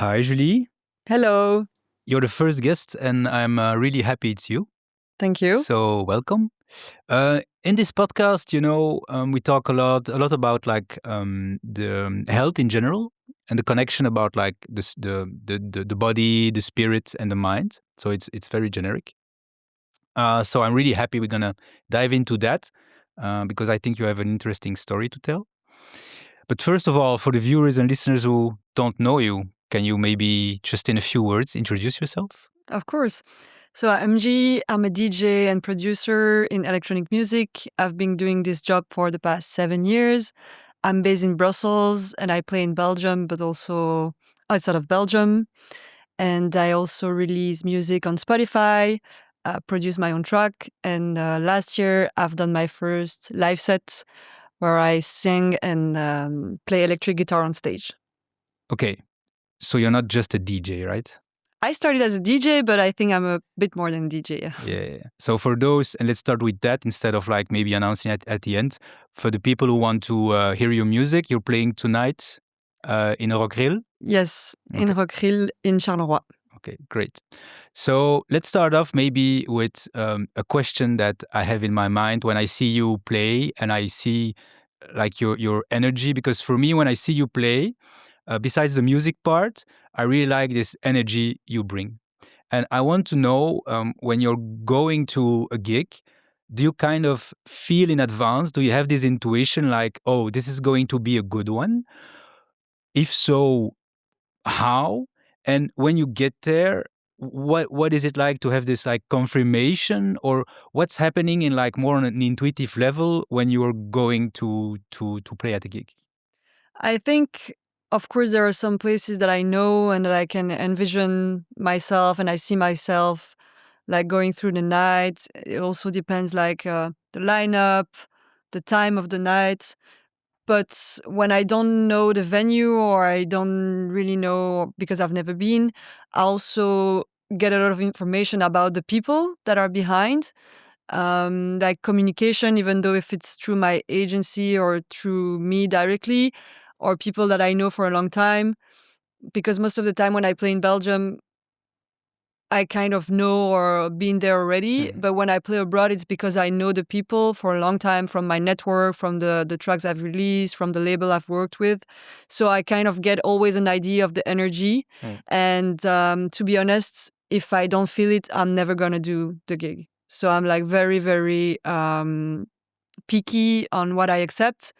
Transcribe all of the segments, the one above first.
Hi, Julie. Hello. You're the first guest, and I'm really happy it's you. Thank you. So welcome. In this podcast, we talk a lot about like the health in general and the connection about like the body, the spirit, and the mind. So it's very generic. So I'm really happy we're gonna dive into that because I think you have an interesting story to tell. But first of all, for the viewers and listeners who don't know you, can you maybe just in a few words introduce yourself? Of course. So I'm G. I'm a DJ and producer in electronic music. I've been doing this job for the past 7 years. I'm based in Brussels and I play in Belgium, but also outside of Belgium. And I also release music on Spotify, produce my own track. And last year, I've done my first live set where I sing and play electric guitar on stage. Okay, so you're not just a DJ, right? I started as a DJ, but I think I'm a bit more than DJ. Yeah. Yeah. So for those, and let's start with that instead of like maybe announcing at the end. For the people who want to hear your music, you're playing tonight in Rockrill. Yes, in Okay. Rockrill in Charleroi. Okay, great. So let's start off maybe with a question that I have in my mind when I see you play and I see like your energy. Because for me, when I see you play, besides the music part, I really like this energy you bring. And I want to know when you're going to a gig, do you kind of feel in advance? Do you have this intuition like, oh, this is going to be a good one? If so, how? And when you get there, what is it like to have this like confirmation, or what's happening in like more on an intuitive level when you're going to play at a gig? I think, of course, there are some places that I know and that I can envision myself and I see myself like going through the night. It also depends like the lineup, the time of the night. But when I don't know the venue or I don't really know because I've never been, I also get a lot of information about the people that are behind. Like communication, even though if it's through my agency or through me directly, or people that I know for a long time. Because most of the time when I play in Belgium, I kind of know or been there already. Mhm. But when I play abroad, it's because I know the people for a long time from my network, from the tracks I've released, from the label I've worked with. So I kind of get always an idea of the energy. Mm. And to be honest, if I don't feel it, I'm never going to do the gig. So I'm like very, very picky on what I accept.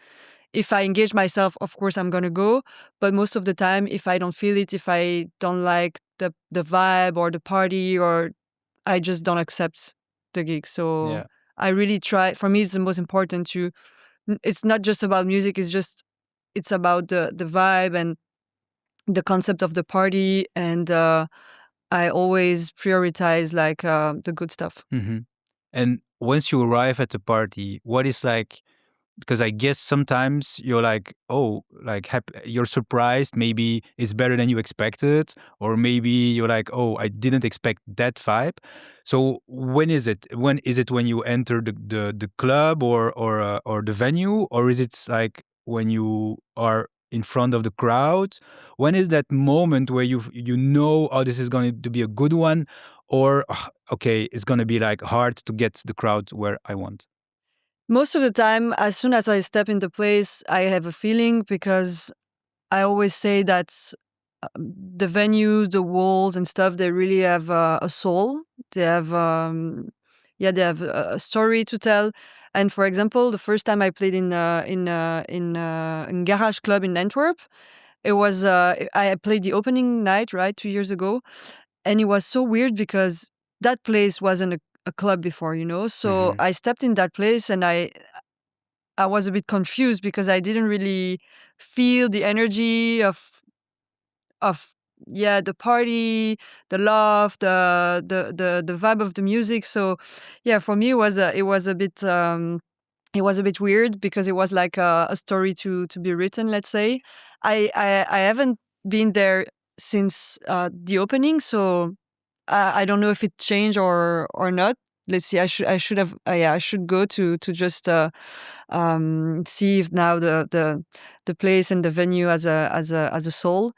If I engage myself, of course, I'm going to go. But most of the time, if I don't feel it, if I don't like the vibe or the party, or I just don't accept the gig. So Yeah. I really try. For me, it's the most important to, it's not just about music. It's about the vibe and the concept of the party. And I always prioritize like the good stuff. Hmm. And once you arrive at the party, what is like, because I guess sometimes you're like, oh, like you're surprised. Maybe it's better than you expected, or maybe you're like, oh, I didn't expect that vibe. So when is it? When is it when you enter the club or the venue, or is it like when you are in front of the crowd? When is that moment where you know, oh, this is going to be a good one, or okay, it's going to be like hard to get the crowd where I want? Most of the time, as soon as I step into place, I have a feeling because I always say that the venues, the walls and stuff, they really have a soul. They have, they have a story to tell. And for example, the first time I played in Garage Club in Antwerp, it was I played the opening night, right, 2 years ago, and it was so weird because that place wasn't a club before, you know. So Hmm. I stepped in that place and I was a bit confused because I didn't really feel the energy of the party, the love, the vibe of the music. So yeah, for me it was a bit it was a bit weird because it was like a story to be written, let's say. I haven't been there since the opening, so I don't know if it changed or not. Let's see. I should have. Yeah, I should go to just see if now the place and the venue as a soul.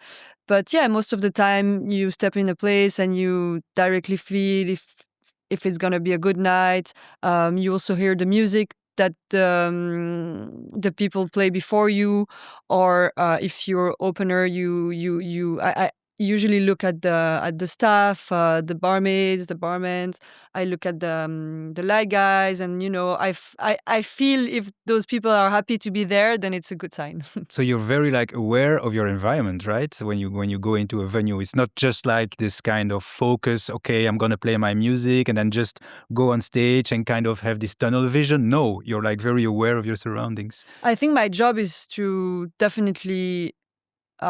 But yeah, most of the time you step in a place and you directly feel if it's gonna be a good night. You also hear the music that the people play before you, or if you're opener, I usually look at the staff, the barmaids, the barmen. I look at the light guys, and I feel if those people are happy to be there, then it's a good sign. So you're very like aware of your environment, right? So when you go into a venue, it's not just like this kind of focus. Okay, I'm gonna play my music and then just go on stage and kind of have this tunnel vision. No, you're like very aware of your surroundings. I think my job is to definitely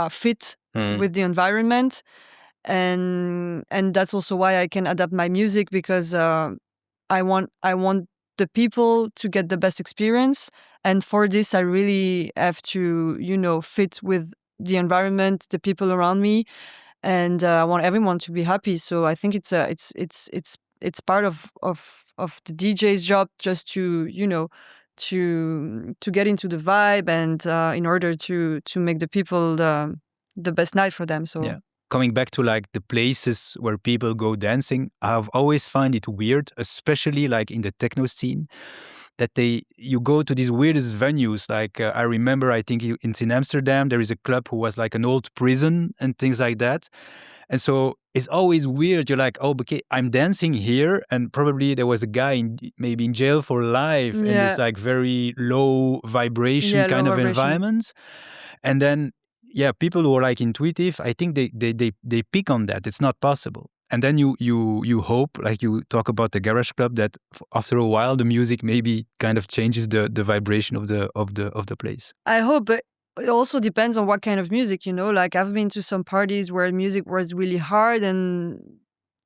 fit with the environment, and that's also why I can adapt my music, because I want the people to get the best experience, and for this I really have to fit with the environment, the people around me, and I want everyone to be happy. So I think it's part of the DJ's job, just to to get into the vibe, and in order to make the people the best night for them. So Yeah. Coming back to like the places where people go dancing, I've always find it weird, especially like in the techno scene, that you go to these weirdest venues. Like I remember, I think it's in Amsterdam, there is a club who was like an old prison and things like that. And so it's always weird. You're like, oh, okay, I'm dancing here, and probably there was a guy maybe in jail for life in this yeah, like very low vibration yeah, low kind of vibration. environment. And then, yeah, people who are like intuitive, I think they pick on that. It's not possible. And then you hope, like you talk about the garage club, that after a while the music maybe kind of changes the vibration of the place. I hope, but it also depends on what kind of music. Like, I've been to some parties where music was really hard, and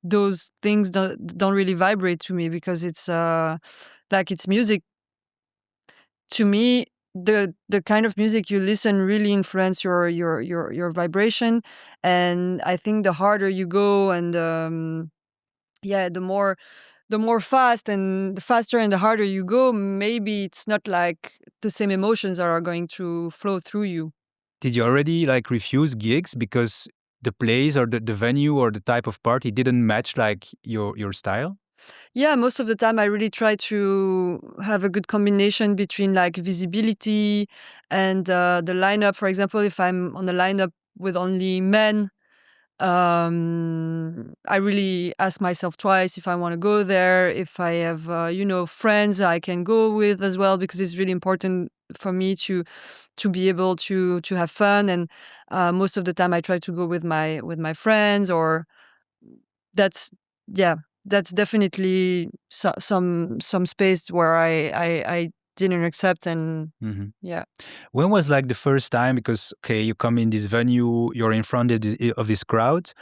those things don't really vibrate to me, because it's like, it's music to me. The kind of music you listen really influence your vibration, and I think the harder you go, and yeah, the more fast and the faster and the harder you go, maybe it's not like the same emotions are going to flow through you. Did you already like refuse gigs because the place or the venue or the type of party didn't match like your style? Yeah, most of the time I really try to have a good combination between like visibility and the lineup. For example, if I'm on a lineup with only men, I really ask myself twice if I want to go there. If I have, friends I can go with as well, because it's really important for me to be able to have fun. And most of the time I try to go with my friends, or that's yeah, that's definitely some space where I didn't accept. And Mhm. yeah. When was like the first time? Because okay, you come in this venue, you're in front of this crowd.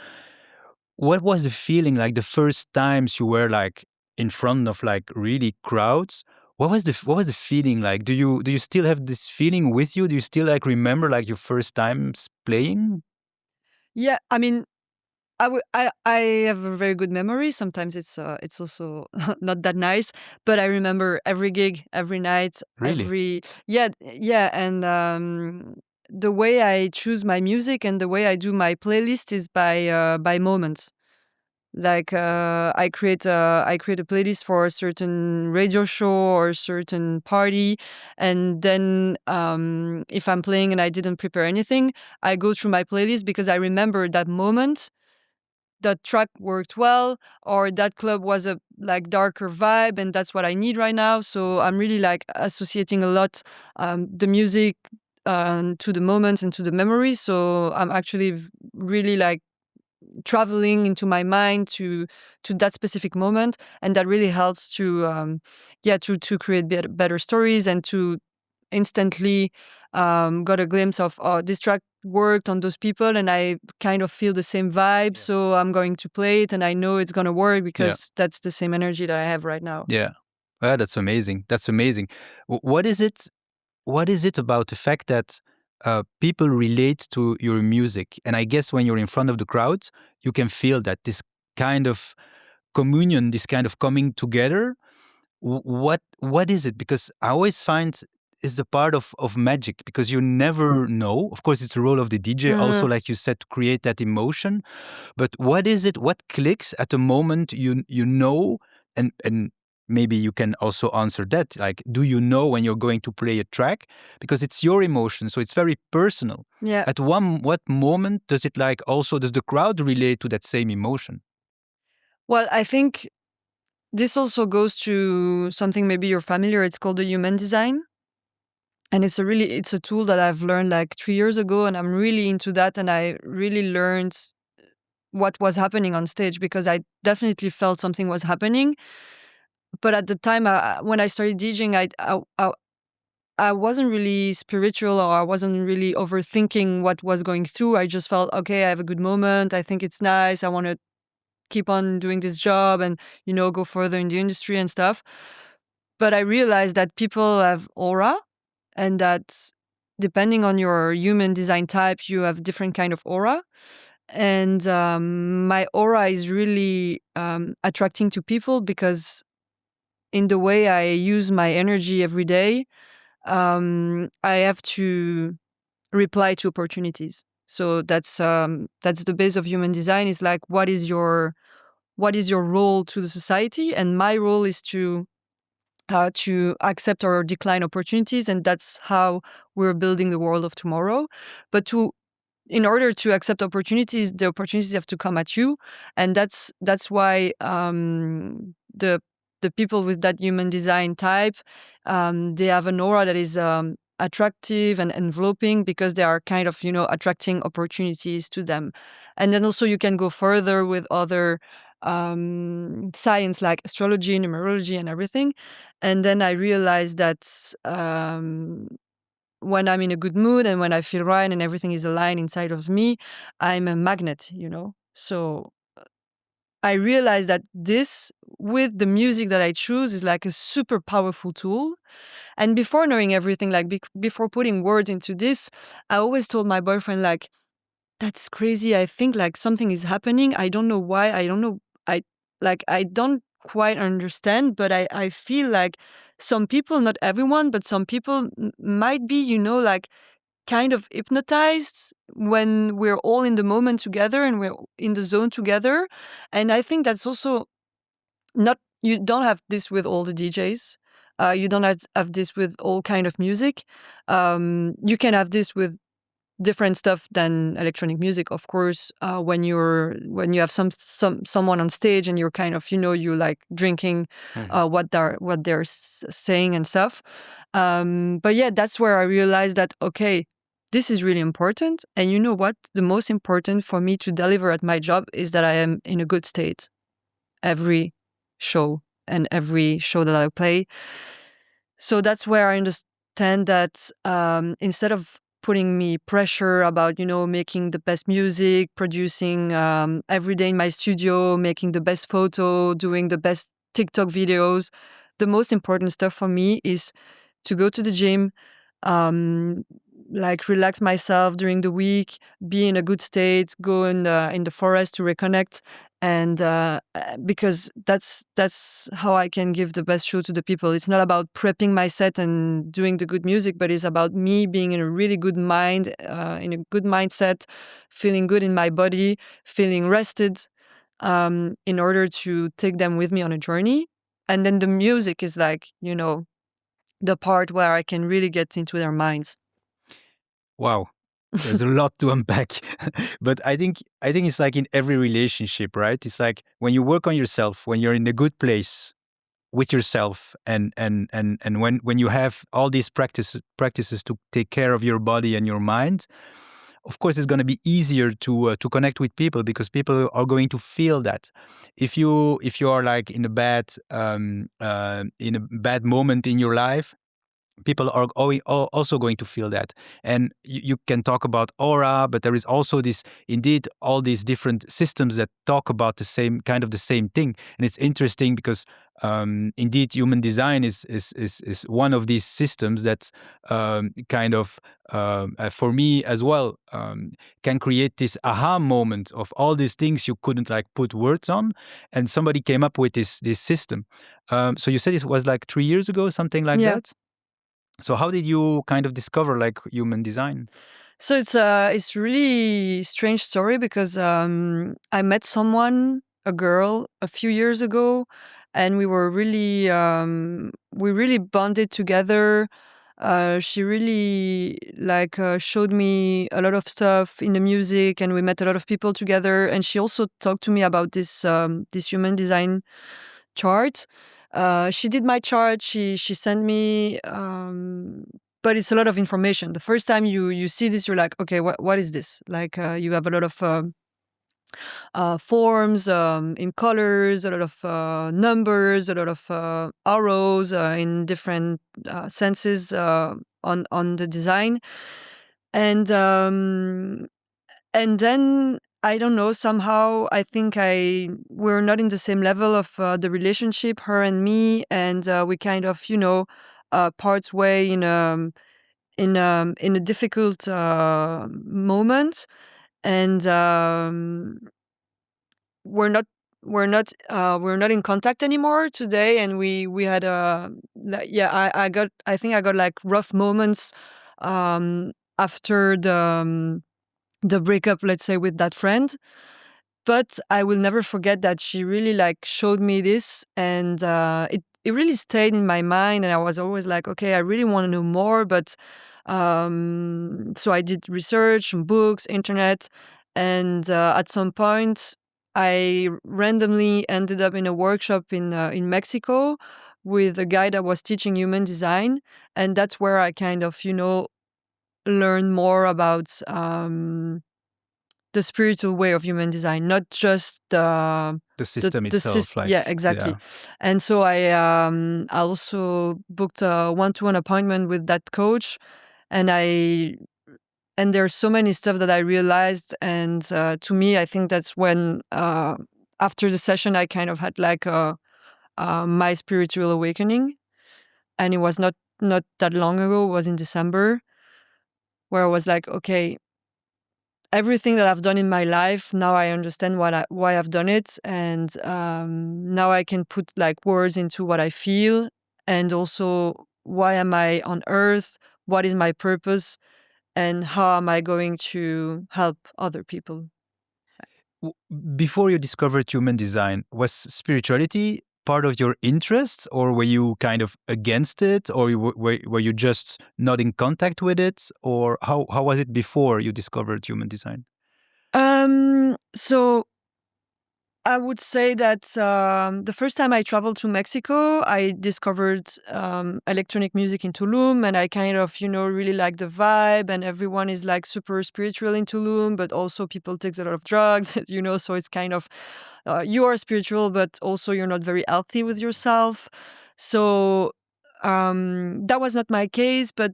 What was the feeling like the first times you were like in front of like really crowds? What was the feeling like? Do you still have this feeling with you? Do you still like remember like your first times playing? Yeah, I mean, I have a very good memory. Sometimes it's also not that nice, but I remember every gig, every night, Really? yeah, and the way I choose my music and the way I do my playlist is by moments. Like, I create a playlist for a certain radio show or a certain party, and then if I'm playing and I didn't prepare anything, I go through my playlist because I remember that moment, that track worked well, or that club was a like darker vibe, and that's what I need right now. So I'm really like associating a lot the music to the moments and to the memories. So I'm actually really like traveling into my mind to that specific moment, and that really helps to create better stories, and to instantly got a glimpse of, oh, this track worked on those people, and I kind of feel the same vibe. Yeah. So I'm going to play it, and I know it's going to work Yeah. because that's the same energy that I have right now. Yeah. Well, that's amazing. That's amazing. What is it? What is it about the fact that people relate to your music? And I guess when you're in front of the crowd, you can feel that this kind of communion, this kind of coming together. What is it? Because I always find is the part of magic, because you never know. Of course, it's the role of the DJ also, like you said, to create that emotion. But what is it? What clicks at the moment you know, and maybe you can also answer that. Like, do you know when you're going to play a track? Because it's your emotion, so it's very personal. Yeah. At what moment does it like also, does the crowd relate to that same emotion? Well, I think this also goes to something maybe you're familiar. It's called the human design. And it's a tool that I've learned like 3 years ago, and I'm really into that. And I really learned what was happening on stage, because I definitely felt something was happening. But at the time, when I started DJing, I wasn't really spiritual, or I wasn't really overthinking what was going through. I just felt, okay, I have a good moment. I think it's nice. I want to keep on doing this job and, go further in the industry and stuff. But I realized that people have aura, and that depending on your human design type, you have different kind of aura. And my aura is really attracting to people, because in the way I use my energy every day, I have to reply to opportunities. So that's the base of human design. Is like, what is your role to the society, and my role is to accept or decline opportunities, and that's how we're building the world of tomorrow. But in order to accept opportunities, the opportunities have to come at you, and that's why the people with that human design type, they have an aura that is attractive and enveloping, because they are kind of attracting opportunities to them. And then also you can go further with other science like astrology, numerology, and everything. And then I realized that when I'm in a good mood and when I feel right and everything is aligned inside of me, I'm a magnet. So I realized that this, with the music that I choose, is like a super powerful tool. And before knowing everything, like before putting words into this, I always told my boyfriend, like, that's crazy. I think like something is happening. I don't know why. I don't know. I don't quite understand, but I feel like some people, not everyone, but some people might be, like kind of hypnotized when we're all in the moment together and we're in the zone together. And I think that's also not, you don't have this with all the DJs. You don't have this with all kind of music. You can have this with different stuff than electronic music, of course. When you have someone on stage and you're kind of, you like drinking what they're saying and stuff. But yeah, that's where I realized that, okay, this is really important. And you know what? The most important for me to deliver at my job is that I am in a good state every show and every show that I play. So that's where I understand that instead of putting me pressure about, making the best music, producing every day in my studio, making the best photo, doing the best TikTok videos, the most important stuff for me is to go to the gym, um, like relax myself during the week, be in a good state, go in the forest to reconnect, and because that's how I can give the best show to the people. It's not about prepping my set and doing the good music, but it's about me being in a really good mind, in a good mindset, feeling good in my body, feeling rested, in order to take them with me on a journey. And then the music is like, the part where I can really get into their minds. Wow. There's a lot to unpack. But I think it's like in every relationship, right? It's like when you work on yourself, when you're in a good place with yourself, and when you have all these practices to take care of your body and your mind, of course it's going to be easier to connect with people, because people are going to feel that. If you are like in a bad moment in your life, people are also going to feel that. And you can talk about aura, but there is also indeed all these different systems that talk about the same thing. And it's interesting because indeed human design is one of these systems that for me as well, can create this aha moment of all these things you couldn't like put words on, and somebody came up with this system. So you said it was like 3 years ago, something like Yeah. that. So how did you kind of discover like human design? So it's really strange story because I met someone, a girl, a few years ago, and we really bonded together. She really showed me a lot of stuff in the music, and we met a lot of people together. And she also talked to me about this human design chart. She did my chart. She sent me, but it's a lot of information. The first time you see this, you're like, okay, what is this? You have a lot of forms in colors, a lot of numbers, a lot of arrows in different senses on the design, and um, and then I don't know, somehow I think I we're not in the same level of the relationship, her and me, and we kind of parts way in a difficult moment, and we're not we're not in contact anymore today. And we had yeah, I think I got like rough moments after the breakup, let's say, with that friend. But I will never forget that she really showed me this, and it really stayed in my mind. And I was always like, okay, I really want to know more. But so I did research on books, internet, and at some point, I randomly ended up in a workshop in Mexico with a guy that was teaching human design, and that's where I kind of learned more about the spiritual way of human design, not just The system the itself, like, yeah, exactly. yeah. And so I also booked a one-to-one appointment with that coach, and there's so many stuff that I realized, and to me, I think that's when after the session I kind of had my spiritual awakening, and it was not that long ago. It was in December, where I was like, okay, everything that I've done in my life, now I understand why I've done it, and now I can put words into what I feel, and also why am I on Earth? What is my purpose? And how am I going to help other people? W- Before you discovered human design, was spirituality part of your interests, or were you kind of against it, or were you just not in contact with it, or how was it before you discovered human design? So I would say that the first time I traveled to Mexico, I discovered electronic music in Tulum, and I kind of, really like the vibe, and everyone is super spiritual in Tulum, but also people take a lot of drugs, so it's kind of, you are spiritual, but also you're not very healthy with yourself. So that was not my case, but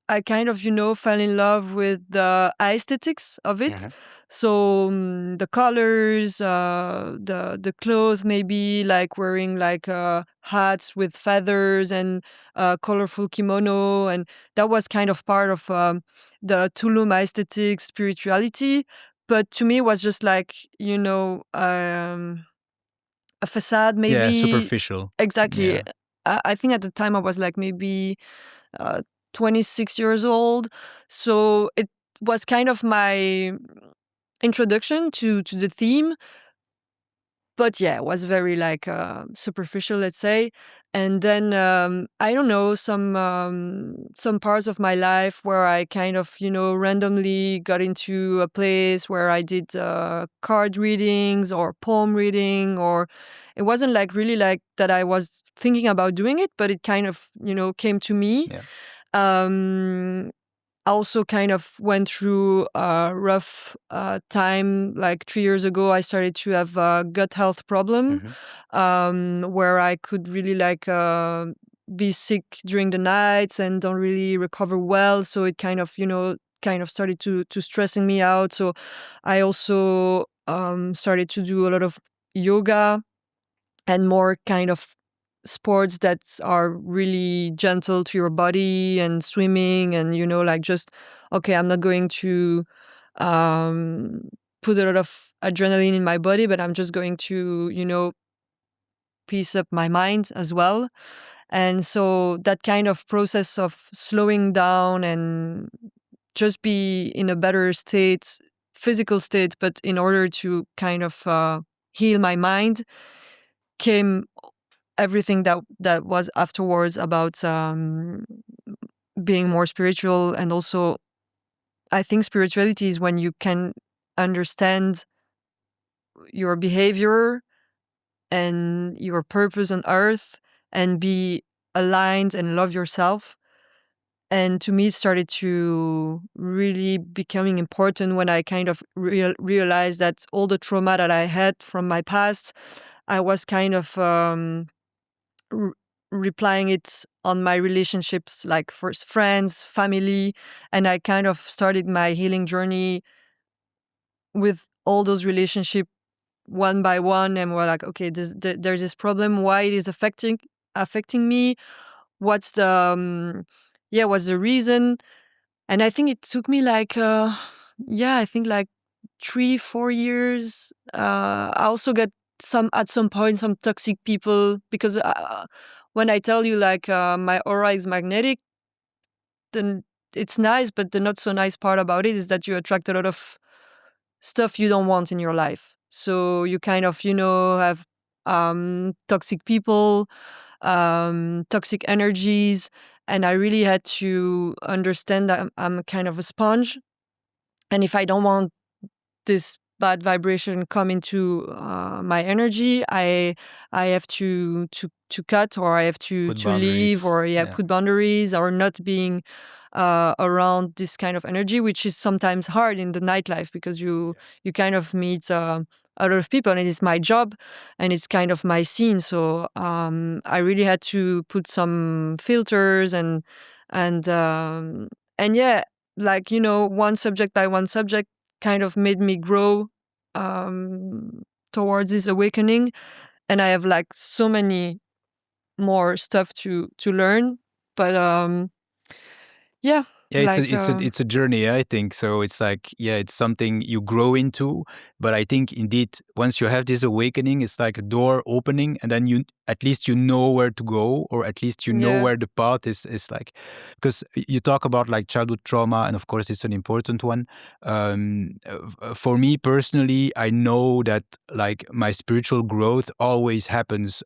I kind of, fell in love with the aesthetics of it. Mhm. So the colors, the clothes, maybe wearing hats with feathers and colorful kimono, and that was kind of part of the Tulum aesthetic spirituality. But to me, it was just a facade, Yeah, maybe. superficial. Exactly. Yeah. I think at the time I was maybe uh, 26 years old. So it was kind of my introduction to the theme. But yeah, it was very superficial, let's say. And then I don't know, some parts of my life where I kind of randomly got into a place where I did card readings or poem reading, or it wasn't really that I was thinking about doing it, but it kind of came to me. Yeah. um I also kind of went through a rough time. 3 years ago, I started to have a gut health problem, Mhm. where I could really be sick during the nights and don't really recover well. So it kind of, kind of started to stressing me out. So I also started to do a lot of yoga and more kind of sports that are really gentle to your body, and swimming, and just, okay, I'm not going to um put a lot of adrenaline in my body, but I'm just going to peace up my mind as well. And so that kind of process of slowing down and just be in a better state, physical state, but in order to kind of heal my mind, came everything that was afterwards about being more spiritual. And also, I think spirituality is when you can understand your behavior and your purpose on earth and be aligned and love yourself. And to me, it started to really becoming important when I kind of realized that all the trauma that I had from my past, I was kind of r- replying it on my relationships, like first friends, family. And I kind of started my healing journey with all those relationships one by one, and we're like, okay, there's this problem, why it is affecting me, what's the what's the reason. And I think it took me like I think like 3-4 years. I also got at some point some toxic people, because when I tell you like my aura is magnetic, then it's nice, but the not so nice part about it is that you attract a lot of stuff you don't want in your life. So you kind of, have toxic people, toxic energies. And I really had to understand that I'm kind of a sponge. And if I don't want this bad vibration come into my energy, I have to cut, or I have Put to leave, boundaries. or Yeah. put boundaries, or not being around this kind of energy, which is sometimes hard in the nightlife, because you kind of meet a lot of people, and it's my job, and it's kind of my scene. So I really had to put some filters, and yeah, like, one subject by one subject kind of made me grow um, towards this awakening. And I have like so many more stuff to learn, but yeah, Yeah, like it's a journey, I think. So it's like, yeah, it's something you grow into. But I think indeed, once you have this awakening, it's like a door opening, and then you at least you know where to go, or at least you know yeah. where the path is like. Because you talk about like childhood trauma, and of course it's an important one. For me personally, I know that like my spiritual growth always happens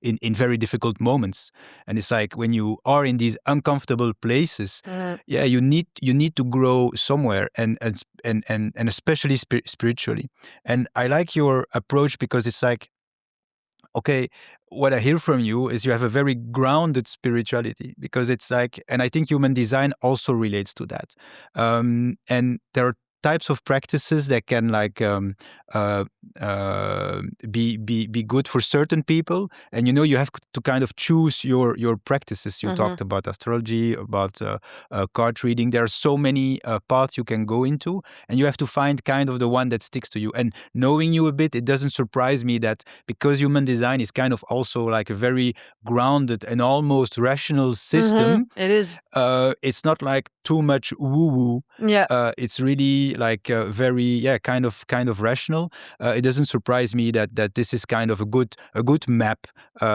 in very difficult moments, and it's like when you are in these uncomfortable places, Mhm. yeah, you need to grow somewhere, and especially spiritually. And I like your approach, because it's like, okay, what I hear from you is you have a very grounded spirituality, because it's like, and I think human design also relates to that. And there are types of practices that can like uh, be good for certain people, and you have to kind of choose your practices. You Mhm. talked about astrology, about card reading. There are so many paths you can go into, and you have to find kind of the one that sticks to you. And knowing you a bit, it doesn't surprise me that, because human design is kind of also like a very grounded and almost rational system, It is. it's not like too much woo woo. Yeah. It's really like very, yeah, kind of rational. It doesn't surprise me that this is kind of a good map,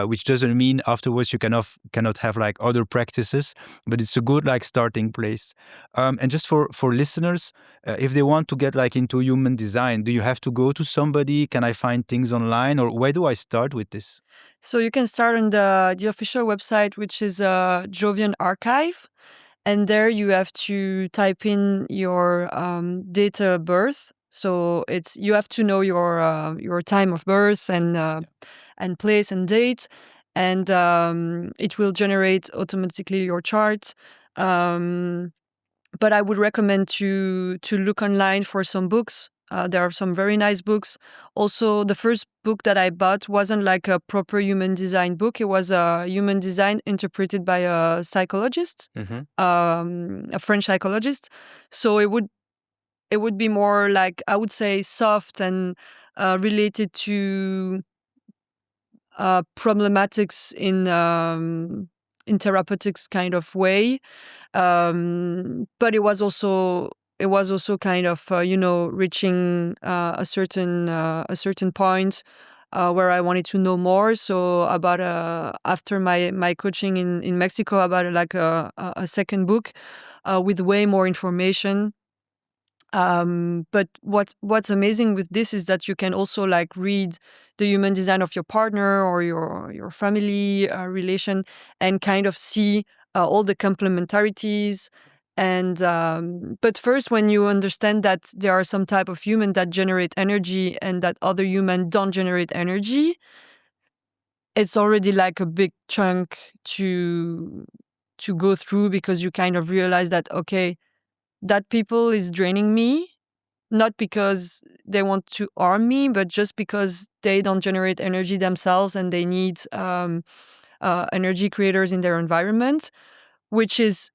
which doesn't mean afterwards you cannot have like other practices, but it's a good like starting place. And just for listeners, if they want to get like into human design, do you have to go to somebody? Can I find things online, or where do I start with this? So you can start on the official website, which is Jovian Archive. And there you have to type in your date of birth. So you have to know your time of birth, and place and date, and it will generate automatically your chart. Um, but I would recommend to look online for some books. There are some very nice books. Also, the first book that I bought wasn't like a proper human design book. It was a human design interpreted by a psychologist, Mm-hmm. a French psychologist. So it would be more like, I would say, soft and related to problematics in therapeutics kind of way. But it was also kind of reaching a certain point. where I wanted to know more. So about after my coaching in Mexico, about like a second book with way more information. But what's amazing with this is that you can also like read the human design of your partner or your family relation, and kind of see all the complementarities. And but first, when you understand that there are some type of human that generate energy and that other human don't generate energy, it's already like a big chunk to go through, because you kind of realize that, okay, that people is draining me, not because they want to harm me, but just because they don't generate energy themselves and they need energy creators in their environment, which is,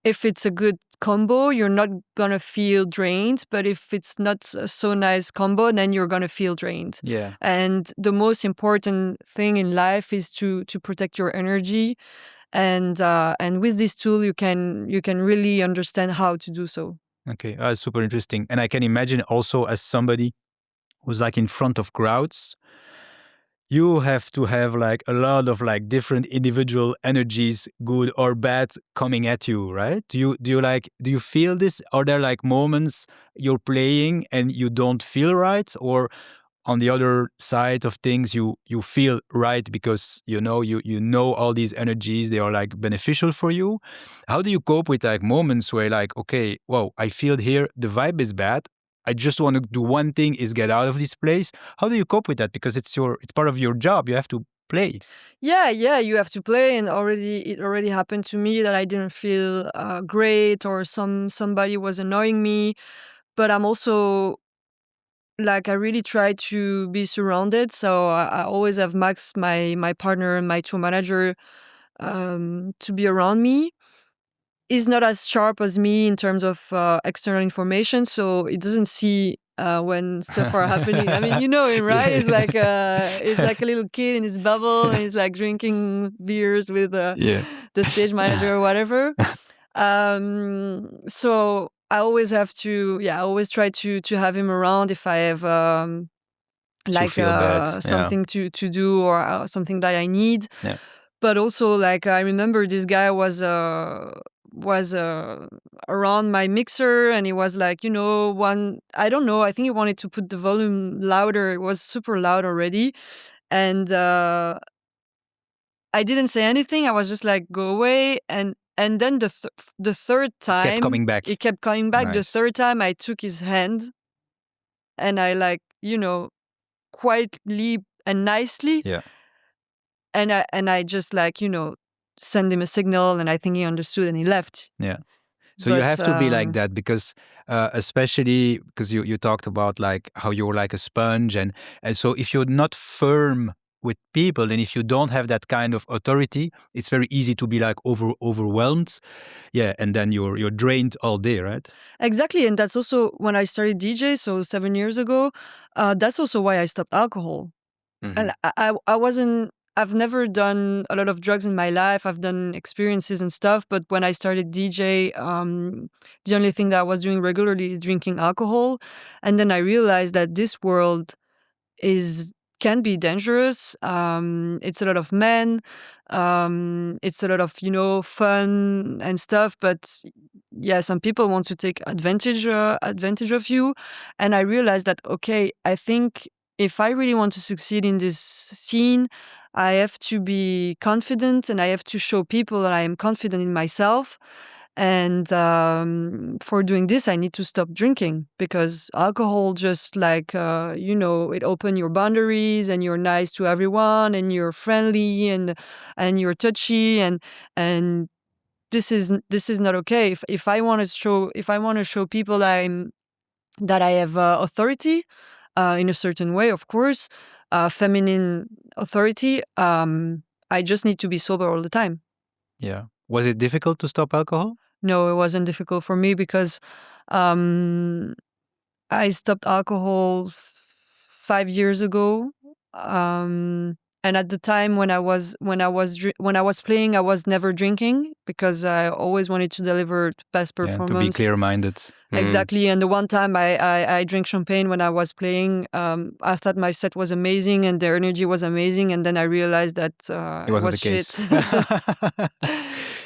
if it's a good combo, you're not going to feel drained. But if it's not a so nice combo, then you're going to feel drained. Yeah. And the most important thing in life is to protect your energy. And with this tool, you can really understand how to do so. Okay, that's super interesting. And I can imagine also, as somebody who's like in front of crowds, you have to have like a lot of like different individual energies, good or bad, coming at you, right? Do you feel this? Are there like moments you're playing and you don't feel right, or on the other side of things you feel right because you know all these energies, they are like beneficial for you? How do you cope with like moments where like, okay, whoa, I feel here the vibe is bad, I just want to do one thing, is get out of this place? How do you cope with that? Because it's part of your job, you have to play. Yeah, you have to play, and it already happened to me that I didn't feel great, or somebody was annoying me. But I'm also like, I really try to be surrounded, so I always have Max, my partner, and my tour manager, to be around me. He's not as sharp as me in terms of external information, so he doesn't see when stuff are happening. I mean, you know him, right? He's like a little kid in his bubble, and he's like drinking beers with Yeah. the stage manager or whatever. So I always have to, I always try to have him around if I have You feel bad. Yeah. something to do, or something that I need. Yeah. But also, like, I remember this guy was around my mixer, and he was like, I don't know, I think he wanted to put the volume louder. It was super loud already. And I didn't say anything. I was just like, go away. And then the third Kept time, coming back. he kept coming back. The Nice. third time, I took his hand, and I, like, quietly and nicely, Yeah. and I just, like, send him a signal, and I think he understood, and he left. Yeah. So you But have to be like that because, especially because you talked about like how you're like a sponge, and so if you're not firm with people, and if you don't have that kind of authority, it's very easy to be like overwhelmed. Yeah, and then you're drained all day, right? exactly, and that's also when I started DJ, so 7 years ago. That's also why I stopped alcohol. Mm-hmm. And I wasn't. I've never done a lot of drugs in my life. I've done experiences and stuff, but when I started DJ, the only thing that I was doing regularly is drinking alcohol, and then I realized that this world can be dangerous. It's a lot of men. It's a lot of fun and stuff. But yeah, some people want to take advantage of you. And I realized that, okay, I think if I really want to succeed in this scene, I have to be confident, and I have to show people that I am confident in myself. And for doing this, I need to stop drinking, because alcohol just, like, it opens your boundaries, and you're nice to everyone, and you're friendly, and you're touchy, and this is not okay. If I want to show people that I have authority in a certain way, of course, feminine authority, I just need to be sober all the time. Yeah. Was it difficult to stop alcohol? No, it wasn't difficult for me, because um, I stopped alcohol 5 years ago. And at the time when I was playing, I was never drinking. because I always wanted to deliver best performance. To be clear-minded. Exactly. And the one time I drank champagne when I was playing, I thought my set was amazing and the energy was amazing. And then I realized that It wasn't was the case.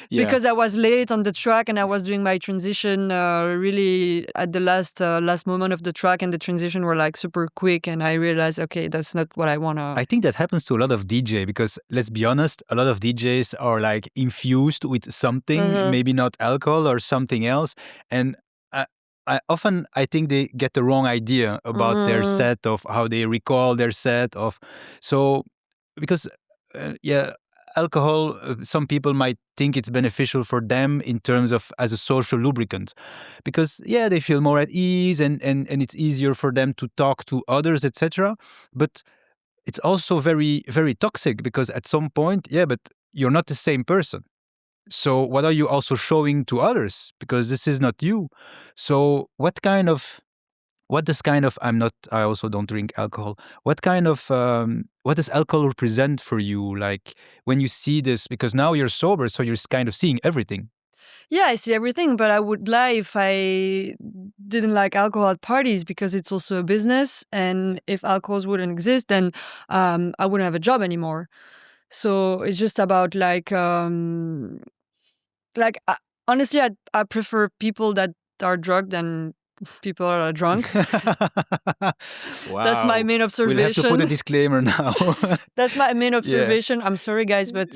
shit. Because I was late on the track and I was doing my transition really at the last moment of the track, and the transition were like super quick, and I realized, okay, that's not what I want to. I think that happens to a lot of DJ because, let's be honest, a lot of DJs are like infused with something, maybe not alcohol or something else. And I think they get the wrong idea about their set, of how they recall their set of. So, because, alcohol, some people might think it's beneficial for them in terms of as a social lubricant, because they feel more at ease and it's easier for them to talk to others, etc. But it's also very, very toxic, because at some point, but you're not the same person. So what are you also showing to others? Because this is not you. So what I also don't drink alcohol. What does alcohol represent for you? Like when you see this, because now you're sober, so you're kind of seeing everything. Yeah, I see everything, but I would lie if I didn't like alcohol at parties, because it's also a business. And if alcohols wouldn't exist, then I wouldn't have a job anymore. So it's just about honestly, I prefer people that are drugged than people that are drunk. Wow. That's my main observation. We'll have to put a disclaimer now. That's my main observation. I'm sorry, guys, but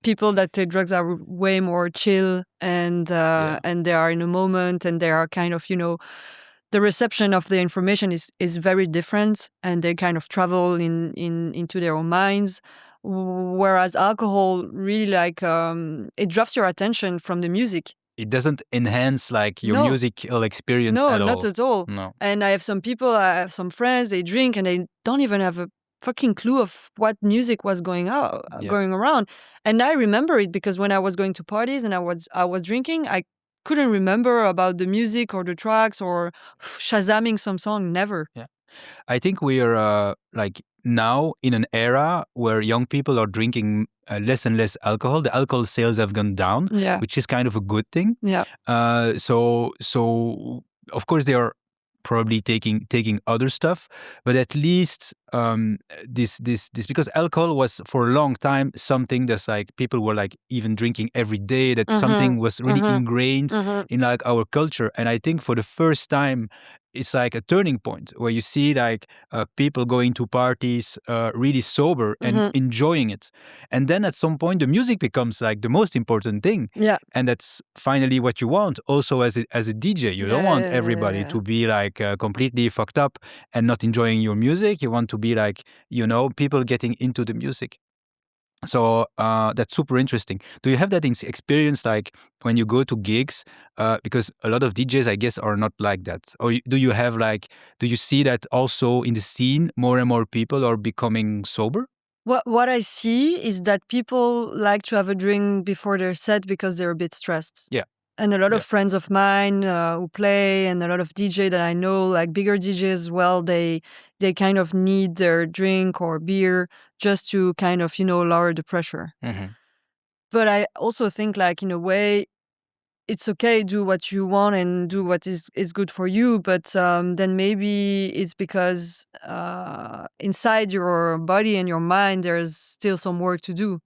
people that take drugs are way more chill, and they are in a moment, and they are kind of, the reception of the information is very different, and they kind of travel into their own minds. Whereas alcohol really it drops your attention from the music. It doesn't enhance like your musical experience No, at all. not at all. No. And I have some some friends, they drink and they don't even have a fucking clue of what music was going around. And I remember it because when I was going to parties and I was drinking, I couldn't remember about the music or the tracks or shazamming some song. Never. Yeah. I think we are now in an era where young people are drinking less and less alcohol. The alcohol sales have gone down, which is kind of a good thing. Yeah. So of course they are probably taking other stuff, but at least this because alcohol was for a long time something that's like people were like even drinking every day. That something was really ingrained in like our culture, and I think for the first time it's like a turning point where you see like people going to parties really sober and enjoying it. And then at some point the music becomes like the most important thing. Yeah. And that's finally what you want also as a DJ. You don't want everybody to be like completely fucked up and not enjoying your music. You want to be like, people getting into the music. So that's super interesting. Do you have that experience like when you go to gigs? Because a lot of DJs, I guess, are not like that. Or do you see that also in the scene, more and more people are becoming sober? What I see is that people like to have a drink before their set because they're a bit stressed. Yeah. And a lot of friends of mine who play, and a lot of DJ that I know, like bigger DJs as well, they kind of need their drink or beer just to kind of, lower the pressure. But I also think like in a way, it's okay, do what you want and do what is good for you. But then maybe it's because inside your body and your mind, there's still some work to do.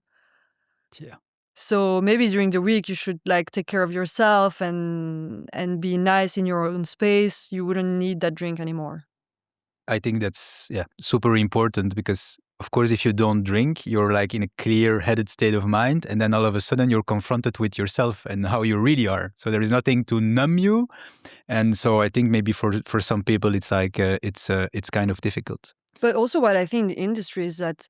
Yeah. So maybe during the week you should like take care of yourself and be nice in your own space. You wouldn't need that drink anymore. I think that's super important, because of course if you don't drink, you're like in a clear-headed state of mind, and then all of a sudden you're confronted with yourself and how you really are. So there is nothing to numb you, and so I think maybe for some people it's like it's kind of difficult. But also what I think in the industry is that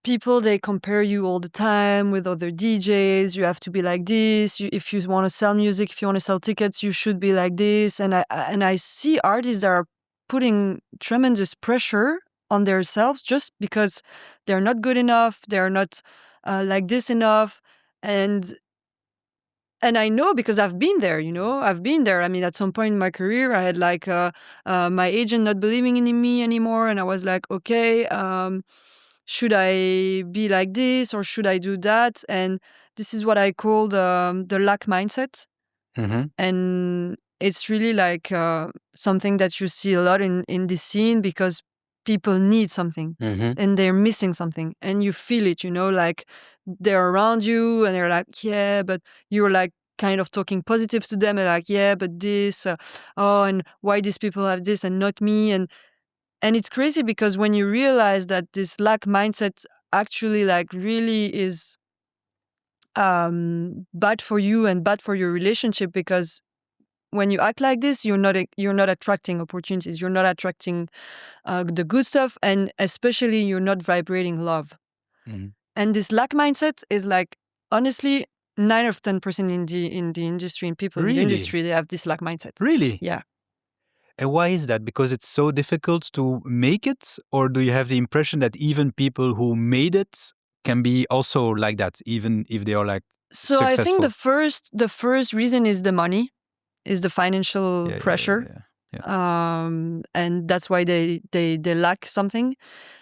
people, they compare you all the time with other DJs. You have to be like this. If you want to sell music, if you want to sell tickets, you should be like this. And I see artists that are putting tremendous pressure on themselves just because they're not good enough. They're not like this enough. And I know because I've been there, I've been there. I mean, at some point in my career, I had like my agent not believing in me anymore. And I was like, okay, should I be like this or should I do that? And this is what I call the lack mindset. Mm-hmm. And it's really like something that you see a lot in this scene, because people need something Mm-hmm. and they're missing something, and you feel it, like they're around you and they're like, yeah, but you're like kind of talking positive to them and like, yeah, but this, oh, and why these people have this and not me. And it's crazy, because when you realize that this lack mindset actually like really is bad for you and bad for your relationship, because when you act like this, you're not attracting opportunities, you're not attracting the good stuff, and especially you're not vibrating love. Mm-hmm. And this lack mindset is like, honestly, 9 of 10% in the industry, in people in the Really? industry, they have this lack mindset. Really? Yeah. And why is that? Because it's so difficult to make it? Or do you have the impression that even people who made it can be also like that, even if they are like So I think successful? the first reason is the money, is the financial Yeah, yeah, yeah, pressure. yeah, yeah. And that's why they lack something.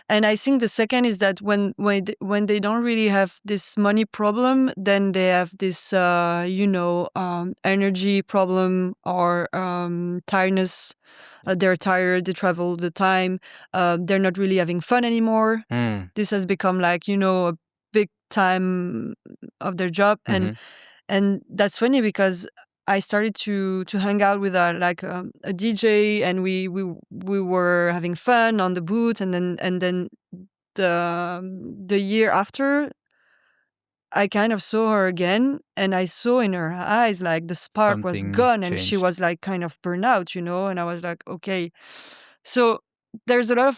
And I think the second is that when they don't really have this money problem, then they have this energy problem, or tiredness. They're tired. They travel all the time. They're not really having fun anymore. Mm. This has become like a big time of their job. Mm-hmm. And that's funny, because I started to hang out with a DJ, and we were having fun on the booth, and then the year after, I kind of saw her again, and I saw in her eyes like the spark was Something gone, and she changed. was like kind of burned out, and I was like, okay. So there's a lot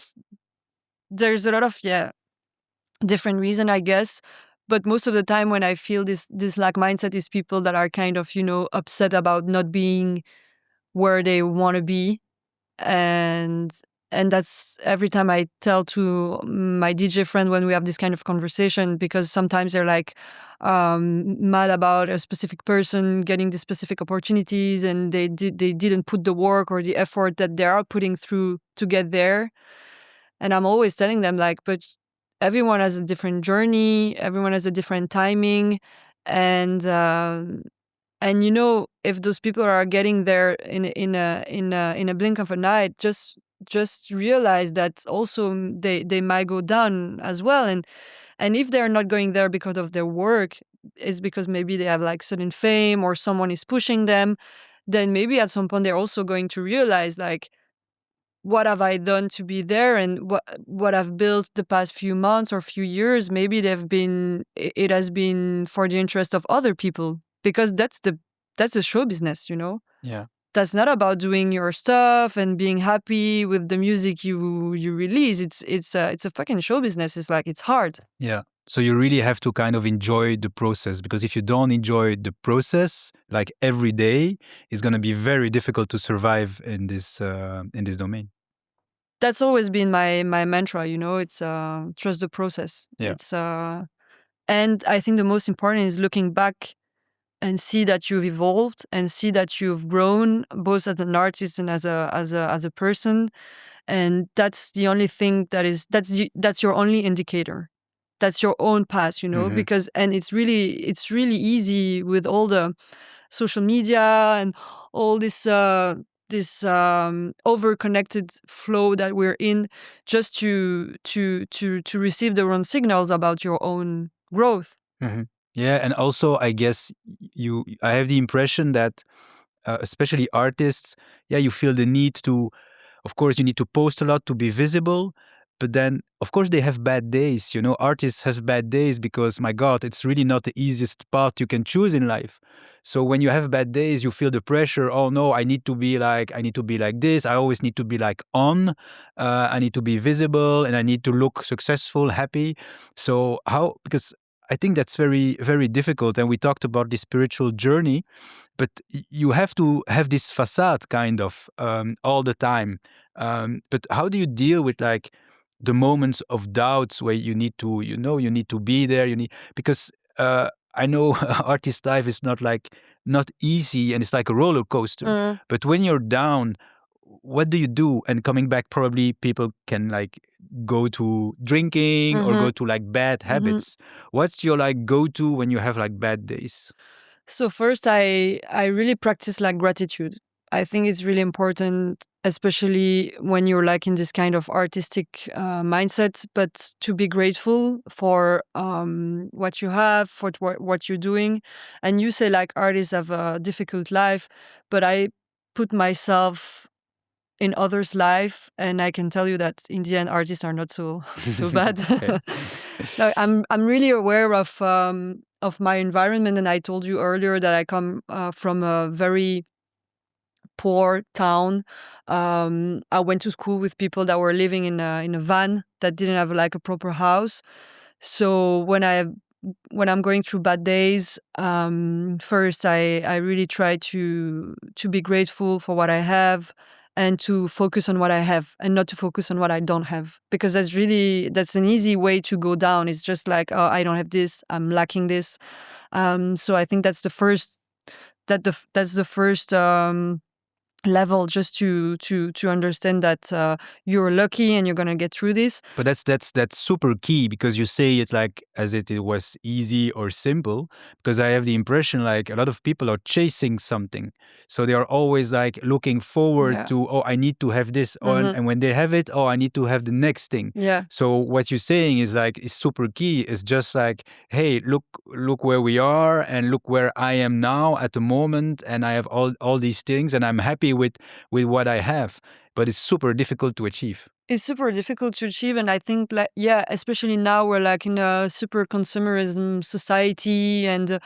of yeah, different reason, I guess. But most of the time when I feel this lack mindset is people that are kind of, upset about not being where they want to be. And that's every time I tell to my DJ friend when we have this kind of conversation, because sometimes they're like mad about a specific person getting the specific opportunities, and they didn't put the work or the effort that they are putting through to get there. And I'm always telling them like, but everyone has a different journey, everyone has a different timing. And if those people are getting there in a blink of an eye, just realize that also they might go down as well. And if they're not going there because of their work, it's because maybe they have like sudden fame or someone is pushing them. Then maybe at some point they're also going to realize like, what have I done to be there, and what I've built the past few months or few years, maybe it has been for the interest of other people, because that's the show business, Yeah. That's not about doing your stuff and being happy with the music you release. It's a fucking show business. It's like, it's hard. Yeah. So you really have to kind of enjoy the process, because if you don't enjoy the process, like every day, it's going to be very difficult to survive in this domain. That's always been my mantra, it's trust the process. Yeah. It's and I think the most important is looking back and see that you've evolved and see that you've grown, both as an artist and as a person. And that's the only thing that's your only indicator. That's your own path, Mhm. because and it's really easy with all the social media and all this over-connected flow that we're in, just to receive the wrong signals about your own growth. Mhm. Yeah, and also I guess I have the impression that especially artists, yeah, you feel the need to, of course, you need to post a lot to be visible, but then, of course, they have bad days. Artists have bad days because, my God, it's really not the easiest path you can choose in life. So when you have bad days, you feel the pressure. Oh no, I need to be like this. I always need to be like on. I need to be visible, and I need to look successful, happy. So how? Because I think that's very, very difficult. And we talked about the spiritual journey, but you have to have this facade kind of all the time. But how do you deal with like the moments of doubts where you need to, you need to be there? Because I know artist life is not easy, and it's like a roller coaster. But when you're down, what do you do? And coming back, probably people can like go to drinking or Mm-hmm. go to like bad habits. What's your like go-to when you have like bad days? So first, I really practice like gratitude. I think it's really important, especially when you're like in this kind of artistic mindset. But to be grateful for what you have, for what you're doing. And you say like artists have a difficult life, but I put myself in others' life, and I can tell you that Indian artists are not so so bad. Okay. No, I'm really aware of my environment, and I told you earlier that I come from a very poor town. I went to school with people that were living in a van that didn't have like a proper house. So when I'm going through bad days, first I really try to be grateful for what I have and to focus on what I have and not to focus on what I don't have, because that's an easy way to go down. It's just like, oh, I don't have this, I'm lacking this. So I think that's the first that's the first level, just to understand that you're lucky and you're gonna get through this. But that's super key, because you say it like as it was easy or simple, because I have the impression like a lot of people are chasing something. So they are always like looking forward Yeah. to, oh, I need to have this. Oh, Mhm. and when they have it, oh, I need to have the next thing. Yeah. So what you're saying is like is super key. It's just like, hey, look where we are and look where I am now at the moment, and I have all these things and I'm happy with what I have. But it's super difficult to achieve. It's super difficult to achieve, and I think like, yeah, especially now we're like in a super consumerism society, and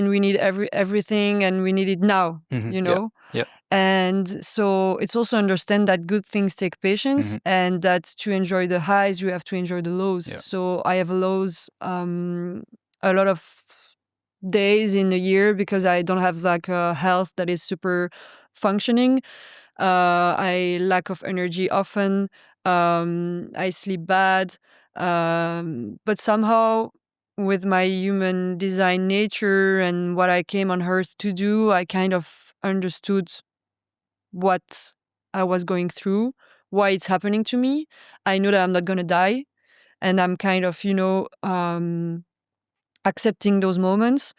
we need everything, and we need it now, you Yeah. know. Yeah. And so it's also understand that good things take patience, Mhm. and that to enjoy the highs you have to enjoy the lows. Yeah. So I have lows a lot of days in a year because I don't have like a health that is super functioning. I lack of energy often. I sleep bad. But somehow, with my human design nature and what I came on Earth to do, I kind of understood what I was going through, why it's happening to me. I know that I'm not gonna die, and I'm kind of, accepting those moments.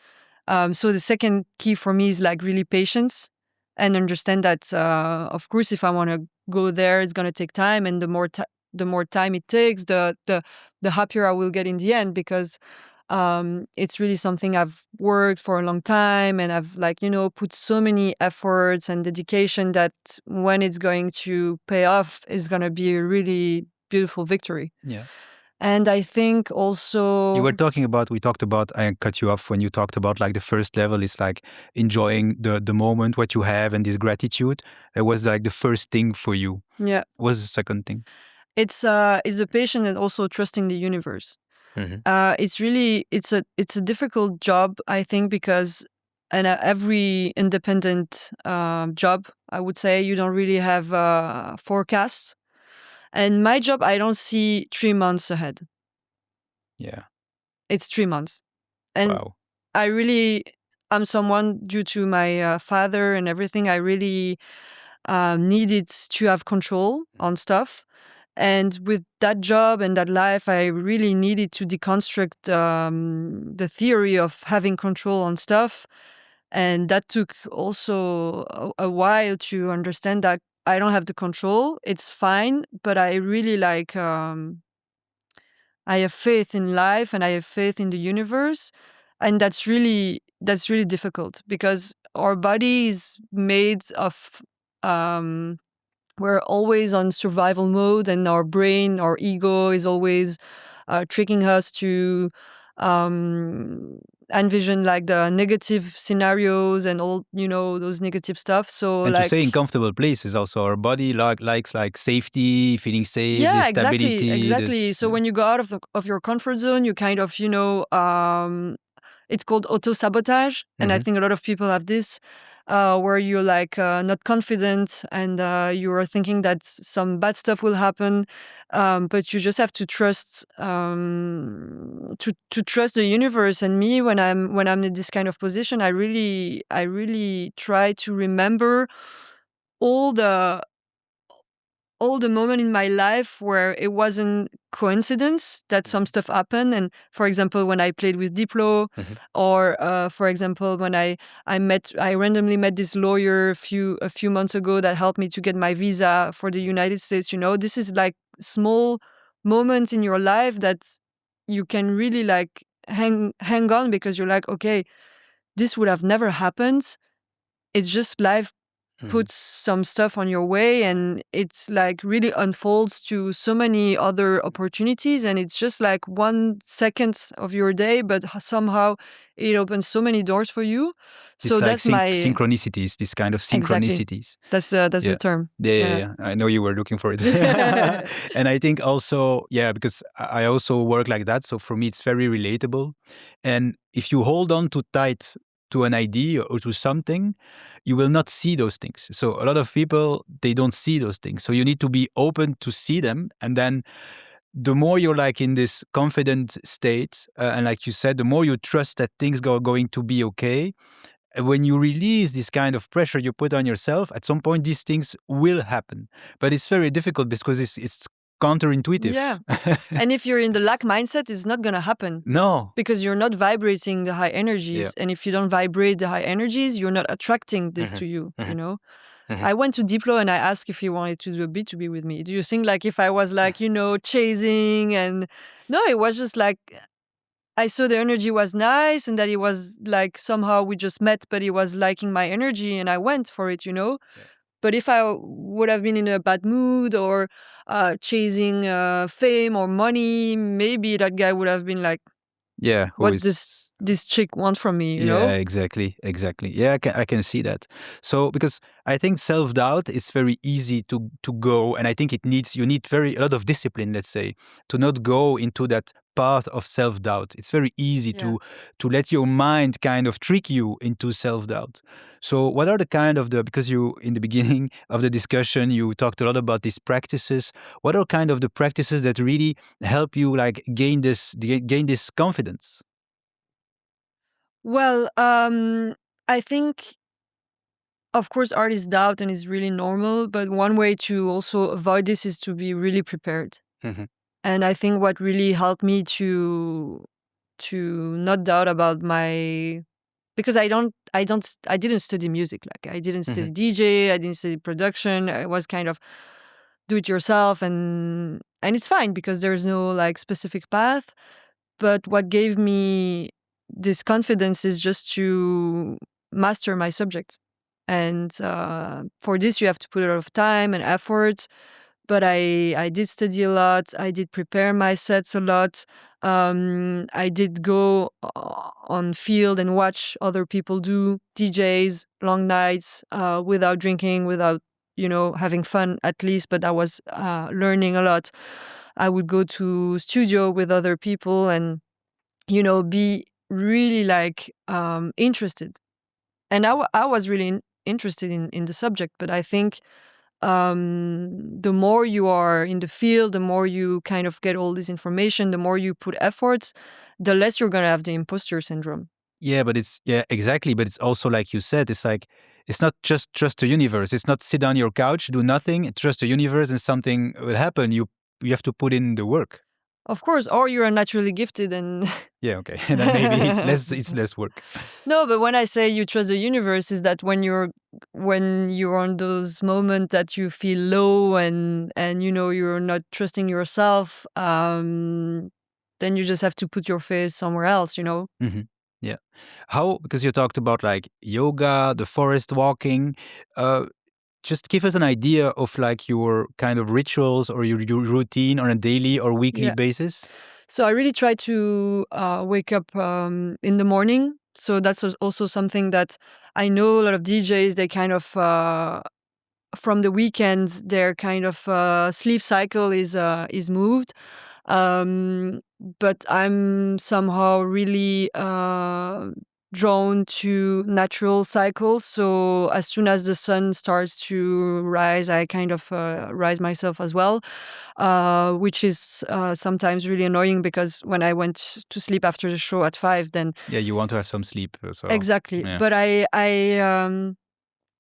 So the second key for me is like really patience and understand that, of course, if I want to go there, it's going to take time, and the more time it takes, the happier I will get in the end, because it's really something I've worked for a long time, and I've like put so many efforts and dedication that when it's going to pay off, is going to be a really beautiful victory. Yeah. And I think You also, were we talked about, I cut you off when you talked about like the first level is like enjoying the moment, what you have, and this gratitude. It was like the first thing for you. yeah, What was the second thing? it's a patient and also trusting the universe. Mhm. It's really it's a difficult job, I think, because and every independent job, I would say, you don't really have forecasts. And my job, I don't see 3 months ahead. Yeah. It's 3 months, and Wow. I really, I'm someone, due to my father and everything, I really needed to have control on stuff. And with that job and that life, I really needed to deconstruct the theory of having control on stuff. And that took also a while to understand that I don't have the control. It's fine, but I really like, I have faith in life and I have faith in the universe. And that's really difficult, because our body is made of, um, we're always on survival mode, and our brain, our ego is always tricking us to um, envision like the negative scenarios and all, those negative stuff. So And to say in like, comfortable places also, our body likes like safety, feeling safe, yeah, this exactly, stability, exactly. this. So when you go out of your comfort zone, you kind of, it's called auto sabotage, and I Mhm. think a lot of people have this, where you're like not confident, and you are thinking that some bad stuff will happen, but you just have to trust, to trust the universe. And me, when I'm in this kind of position, I really try to remember all all the moment in my life where it wasn't coincidence that some stuff happened. And for example, when I played with Diplo, or for example, when I randomly met this lawyer a few months ago that helped me to get my visa for the United States. This is like small moments in your life that you can really like hang on, because you're like, okay, this would have never happened. It's just life puts some stuff on your way, and it's like really unfolds to so many other opportunities, and it's just like 1 second of your day, but somehow it opens so many doors for you. It's So like that's my synchronicities, this kind of exactly. synchronicities. That's Yeah. the term. Yeah. I know you were looking for it. And I think also, because I also work like that. So for me, it's very relatable. And if you hold on too tight to an idea or to something, you will not see those things. So a lot of people, they don't see those things. So you need to be open to see them. And then the more you're like in this confident state, and like you said, the more you trust that things are going to be okay, when you release this kind of pressure you put on yourself, at some point these things will happen. But it's very difficult because it's counterintuitive. Yeah. And if you're in the lack mindset, it's not going to happen. No. Because you're not vibrating the high energies. Yeah. And if you don't vibrate the high energies, you're not attracting this to you, I went to Diplo and I asked if he wanted to do a B2B with me. Do you think like if I was like, chasing and... No, it was just like, I saw the energy was nice and that he was like, somehow we just met, but he was liking my energy and I went for it, Yeah. But if I would have been in a bad mood or chasing fame or money, maybe that guy would have been like, Yeah. what this chick want from me, you know? Exactly. Yeah, I can see that. So because I think self-doubt is very easy to go, and I think you need a lot of discipline, let's say, to not go into that path of self-doubt. It's very easy to let your mind kind of trick you into self-doubt. So what are the kind of because you, in the beginning of the discussion, you talked a lot about these practices. What are kind of the practices that really help you like gain this confidence? Well, I think, of course, art is doubt and is really normal. But one way to also avoid this is to be really prepared. And I think what really helped me to not doubt about because I didn't study music. Like I didn't study DJ, I didn't study production. I was kind of do it yourself, and it's fine because there's no like specific path. But what gave me this confidence is just to master my subject. And for this, you have to put a lot of time and effort. But I did study a lot. I did prepare my sets a lot. I did go on field and watch other people do DJs, long nights, without drinking, without, having fun at least. But I was learning a lot. I would go to studio with other people and, be really like interested. And I was really interested in the subject. But I think the more you are in the field, the more you kind of get all this information, the more you put efforts, the less you're going to have the imposter syndrome. Yeah, but exactly. But it's also like you said, it's like, it's not just trust the universe. It's not sit on your couch, do nothing, trust the universe and something will happen. You have to put in the work. Of course, or you're naturally gifted and... Yeah, okay. And then maybe it's less work. No, but when I say you trust the universe, is that when you're on those moments that you feel low and you're not trusting yourself, then you just have to put your face somewhere else, Mm-hmm. Yeah. How, because you talked about like yoga, the forest walking, just give us an idea of like your kind of rituals or your routine on a daily or weekly basis. So I really try to wake up in the morning. So that's also something that I know a lot of DJs, they kind of, from the weekend, their kind of sleep cycle is moved. But I'm somehow really drawn to natural cycles. So as soon as the sun starts to rise, I kind of rise myself as well, which is sometimes really annoying because when I went to sleep after the show at 5, then... Yeah, you want to have some sleep. So. Exactly. Yeah. But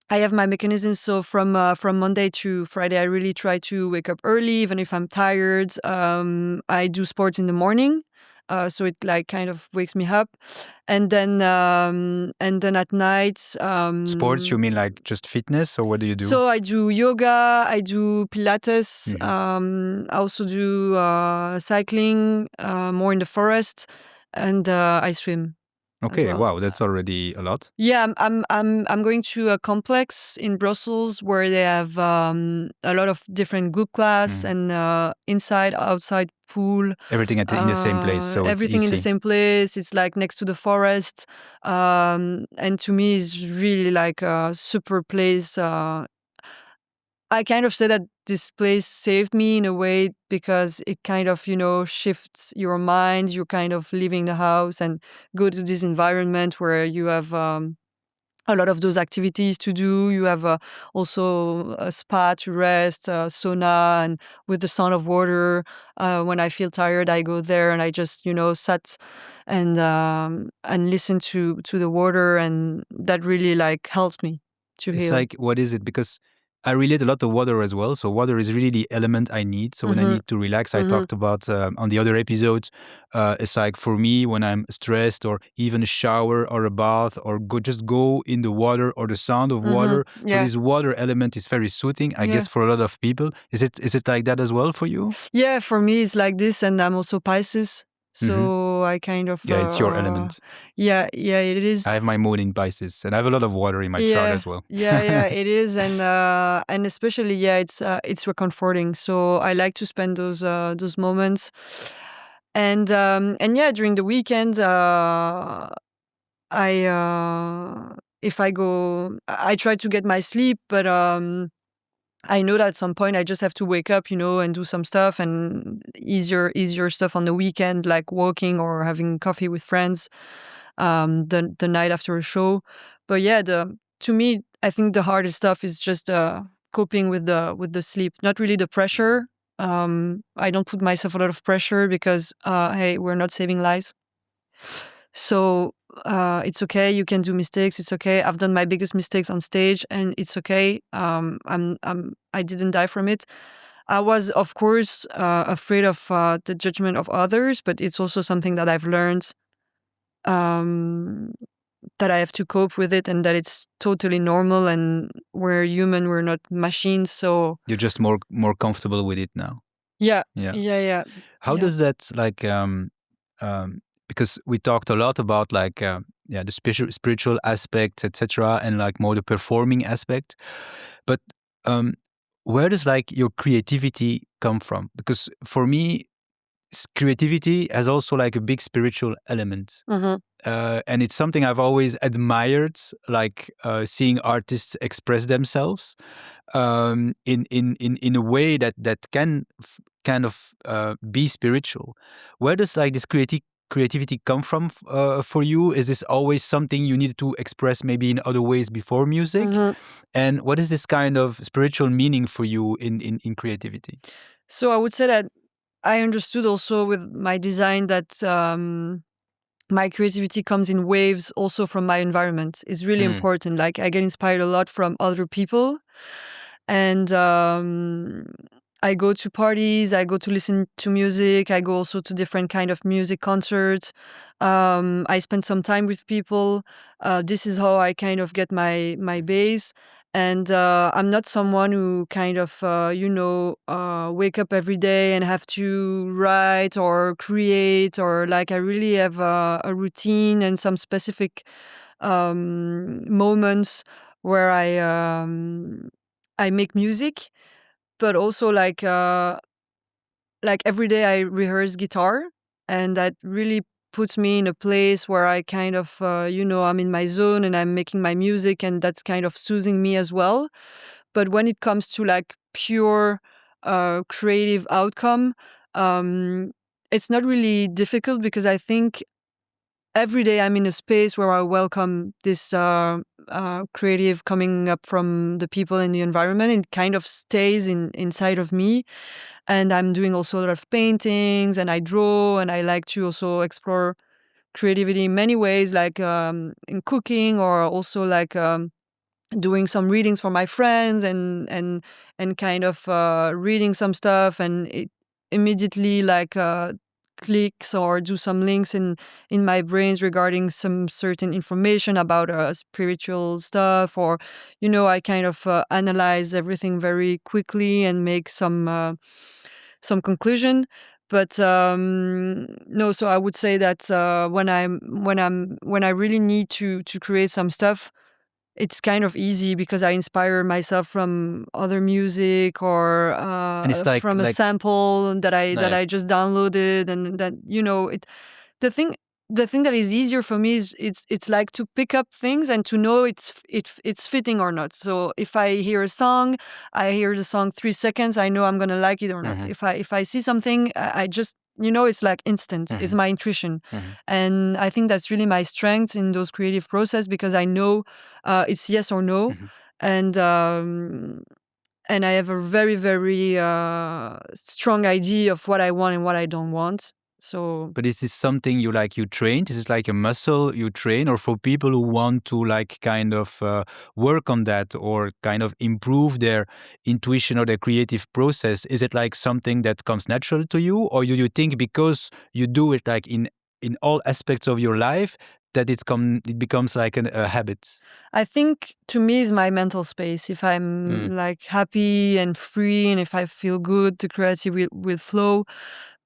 I have my mechanisms. So from Monday to Friday, I really try to wake up early, even if I'm tired. I do sports in the morning, so it like kind of wakes me up, and then at night. Sports, you mean like just fitness, or what do you do? So I do yoga, I do Pilates. I also do cycling, more in the forest, and I swim as Okay, well. wow, that's already a lot. Yeah, I'm going to a complex in Brussels where they have a lot of different group class and inside, outside pool. Everything in the same place, so it's Everything in the easy. same place. It's like next to the forest, and to me, it's really like a super place. I kind of say that this place saved me in a way because it kind of, shifts your mind. You're kind of leaving the house and go to this environment where you have a lot of those activities to do. You have also a spa to rest, sauna, and with the sound of water. When I feel tired, I go there and I just, sat and listen to the water, and that really like helps me to It's heal. like, what is it? Because I relate a lot to water as well. So water is really the element I need. So when I Hmm. need to relax, I Hmm. talked about on the other episodes. It's like for me when I'm stressed, or even a shower or a bath, or just go in the water, or the sound of Hmm. water. So Yeah. this water element is very soothing, I Yeah. guess, for a lot of people. Is it like that as well for you? Yeah, for me it's like this, and I'm also Pisces, Hmm. so I kind of Yeah, it's your element. yeah, it is. I have my moon in Pisces, and I have a lot of water in my chart Yeah, as well. yeah, it is, and especially it's reconforting. So I like to spend those moments, and yeah, during the weekend, I if I go, I try to get my sleep, but I know that at some point I just have to wake up, and do some stuff, and easier stuff on the weekend, like walking or having coffee with friends, the night after a show. But yeah, the to me, I think the hardest stuff is just coping with the sleep, not really the pressure. I don't put myself a lot of pressure because hey, we're not saving lives, so it's okay. You can do mistakes. It's okay. I've done my biggest mistakes on stage, and it's okay. I didn't die from it. I was, of course, afraid of the judgment of others, but it's also something that I've learned, um, that I have to cope with it, and that it's totally normal. And we're human. We're not machines. So You're just more comfortable with it now. yeah, Yeah. yeah. How does that like because we talked a lot about like the spiritual aspects, etc., and like more the performing aspect, but um where does like your creativity come from? Because for me, creativity has also like a big spiritual element. Hmm. And it's something I've always admired, like seeing artists express themselves in a way that can kind of be spiritual. Where does like this creativity come from for you? Is this always something you need to express maybe in other ways before music? Hmm. And what is this kind of spiritual meaning for you in creativity? So I would say that I understood also with my design that my creativity comes in waves also from my environment. It's really Mm. important. Like I get inspired a lot from other people, and I go to parties, I go to listen to music, I go also to different kind of music concerts. I spend some time with people. This is how I kind of get my base. And I'm not someone who kind of wake up every day and have to write or create, or like I really have a routine and some specific moments where I make music, but also like every day I rehearse guitar, and that really puts me in a place where I kind of I'm in my zone and I'm making my music, and that's kind of soothing me as well. But when it comes to like pure creative outcome, um, it's not really difficult because I think every day I'm in a space where I welcome this creative coming up from the people in the environment. It kind of stays inside of me, and I'm doing also a lot of paintings, and I draw, and I like to also explore creativity in many ways, like in cooking, or also like doing some readings for my friends and kind of reading some stuff, and it immediately like clicks or do some links in my brains regarding some certain information about spiritual stuff, or I kind of analyze everything very quickly and make some conclusion. But no, so I would say that when I really need to create some stuff, it's kind of easy because I inspire myself from other music or And it's from a sample that yeah. I just downloaded, and that it. The thing the thing that is easier for me is it's like to pick up things and to know it's fitting or not. So if I hear a song, I hear the song 3 seconds, I know I'm gonna like it or not. Mhm. If I see something, I just it's like instant. It's Mhm. my intuition. Mhm. And I think that's really my strength in those creative process, because I know it's yes or no. Mhm. And and I have a very, very strong idea of what I want and what I don't want. So But is this something you trained? Is it like a muscle you train, or for people who want to like kind of work on that or kind of improve their intuition or their creative process? Is it like something that comes natural to you, or do you think because you do it like in all aspects of your life that it becomes like a habit? I think to me is my mental space. If Mm. I'm like happy and free and if I feel good, the creative will flow.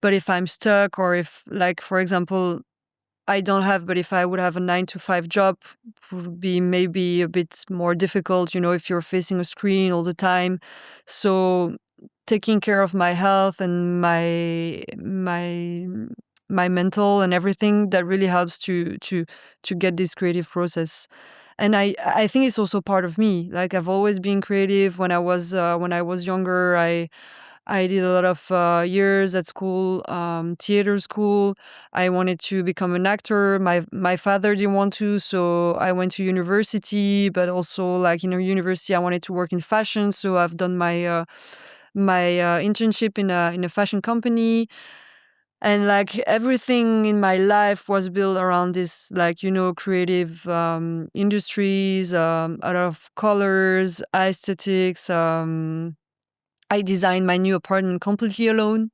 But if I'm stuck, or if, like, for example, I don't have, but if I would have a 9 to 5 job, would be maybe a bit more difficult, if you're facing a screen all the time. So taking care of my health and my mental and everything, that really helps to get this creative process. And I think it's also part of me. Like, I've always been creative. When I was younger, I did a lot of years at school, theater school. I wanted to become an actor. My father didn't want to, so I went to university. But also, like, university, I wanted to work in fashion, so I've done my internship in a fashion company. And like everything in my life was built around this, like, creative industries, a lot of colors, aesthetics. I designed my new apartment completely alone.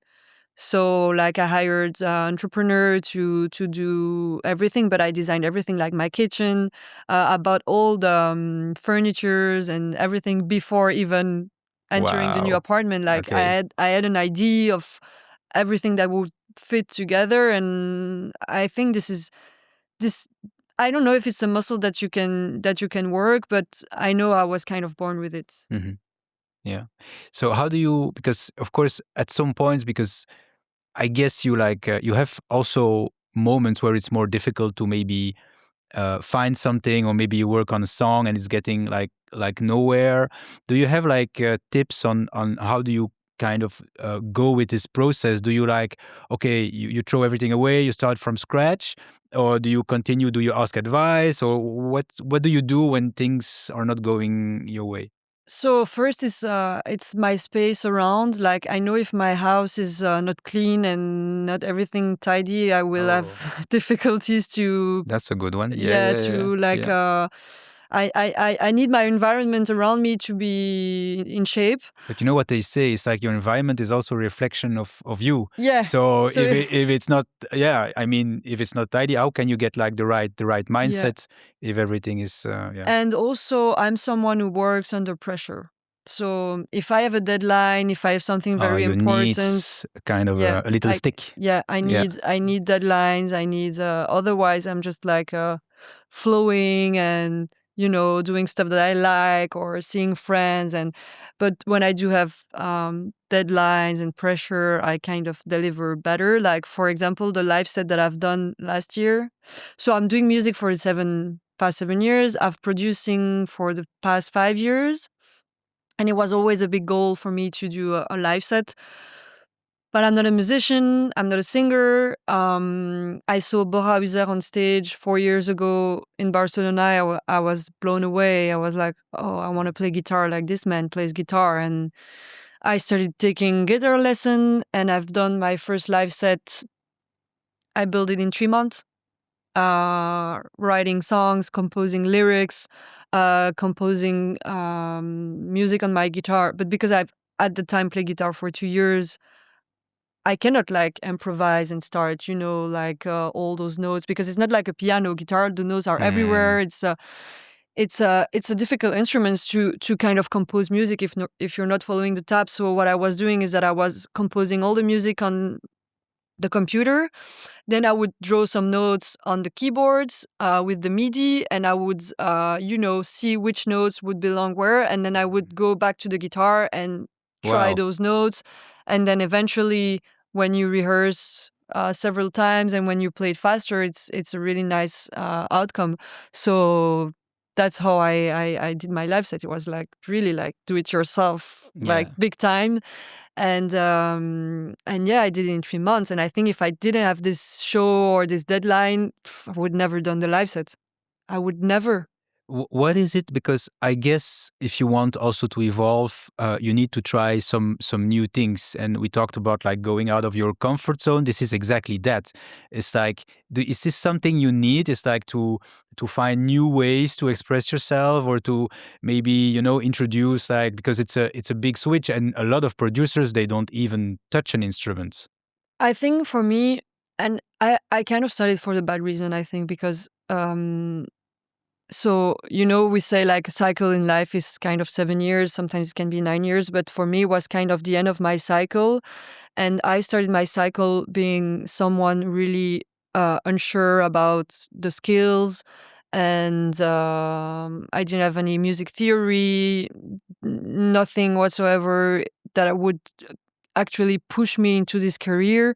So, like, I hired an entrepreneur to do everything, but I designed everything, like my kitchen. I bought all the furnitures and everything before even entering the new Wow. apartment. Like, Okay. I had an idea of everything that would fit together, and I think this. I don't know if it's a muscle that you can work, but I know I was kind of born with it. Mhm. Yeah. So how do you, because of course at some points, because I guess you have also moments where it's more difficult to maybe find something, or maybe you work on a song and it's getting like nowhere. Do you have like tips on how do you kind of go with this process? Do you like, okay, you throw everything away, you start from scratch, or do you continue? Do you ask advice, or what do you do when things are not going your way? So first is it's my space around. Like, I know if my house is not clean and not everything tidy, I will Oh, have difficulties to, that's a good one. Yeah, yeah, yeah, yeah, to like yeah. I need my environment around me to be in shape. But you know what they say? It's like your environment is also a reflection of you. Yeah. So So if it's not, yeah, I mean, if it's not tidy, how can you get like the right yeah. mindset if everything is yeah? And also, I'm someone who works under pressure. So if I have a deadline, if I have something Oh, very you need important, kind of yeah, a little stick. I Yeah. need deadlines. I need otherwise I'm just like flowing and doing stuff that I like or seeing friends. And but when I do have deadlines and pressure, I kind of deliver better. Like, for example, the live set that I've done last year. So I'm doing music for the past 7 years. I've producing for the past 5 years. And it was always a big goal for me to do a live set. But I'm not a musician. I'm not a singer. I saw Bora Uzer on stage 4 years ago in Barcelona. I was blown away. I was like, oh, I want to play guitar like this man plays guitar. And I started taking guitar lesson, and I've done my first live set. I built it in 3 months, writing songs, composing lyrics, composing music on my guitar. But because I've at the time played guitar for 2 years, I cannot like improvise and start, like all those notes, because it's not like a piano guitar. The notes are everywhere. Mm, It's a difficult instrument to kind of compose music if you're not following the tabs. So what I was doing is that I was composing all the music on the computer. Then I would draw some notes on the keyboards with the MIDI, and I would, see which notes would belong where, and then I would go back to the guitar and try wow. those notes. And then eventually, when you rehearse several times and when you play it faster, it's a really nice outcome. So that's how I did my live set. It was like really like do it yourself, like Yeah. big time. And yeah, I did it in 3 months. And I think if I didn't have this show or this deadline, I would never done the live set. I would never. What is it? Because I guess if you want also to evolve, you need to try some new things. And we talked about like going out of your comfort zone. This is exactly that. It's like, is this something you need? It's like to find new ways to express yourself, or to maybe introduce, like, because it's a big switch, and a lot of producers, they don't even touch an instrument. I think for me, and I kind of started for the bad reason, I think, because so, we say like a cycle in life is kind of 7 years, sometimes it can be 9 years, but for me, it was kind of the end of my cycle. And I started my cycle being someone really unsure about the skills. And I didn't have any music theory, nothing whatsoever that would actually push me into this career.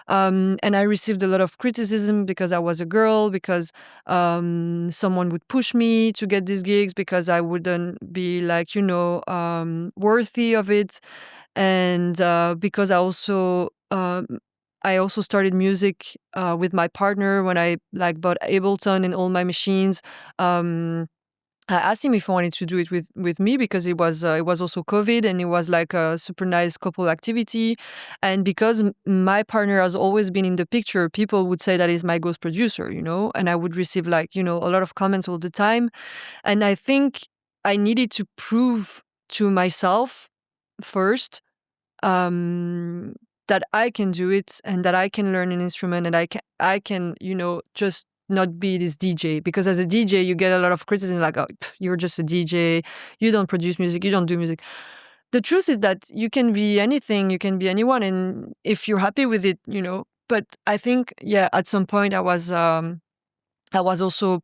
And I received a lot of criticism because I was a girl, because someone would push me to get these gigs because I wouldn't be like, worthy of it. And because I also started music with my partner when I like bought Ableton and all my machines. I asked him if he wanted to do it with me, because it was also COVID, and it was like a super nice couple activity. And because my partner has always been in the picture, people would say that he's my ghost producer, and I would receive like, a lot of comments all the time. And I think I needed to prove to myself first um, that I can do it and that I can learn an instrument, and I can just not be this DJ, because as a DJ you get a lot of criticism like, oh, you're just a DJ, you don't produce music, you don't do music. The truth is that you can be anything, you can be anyone, and if you're happy with it, But I think, yeah, at some point I was also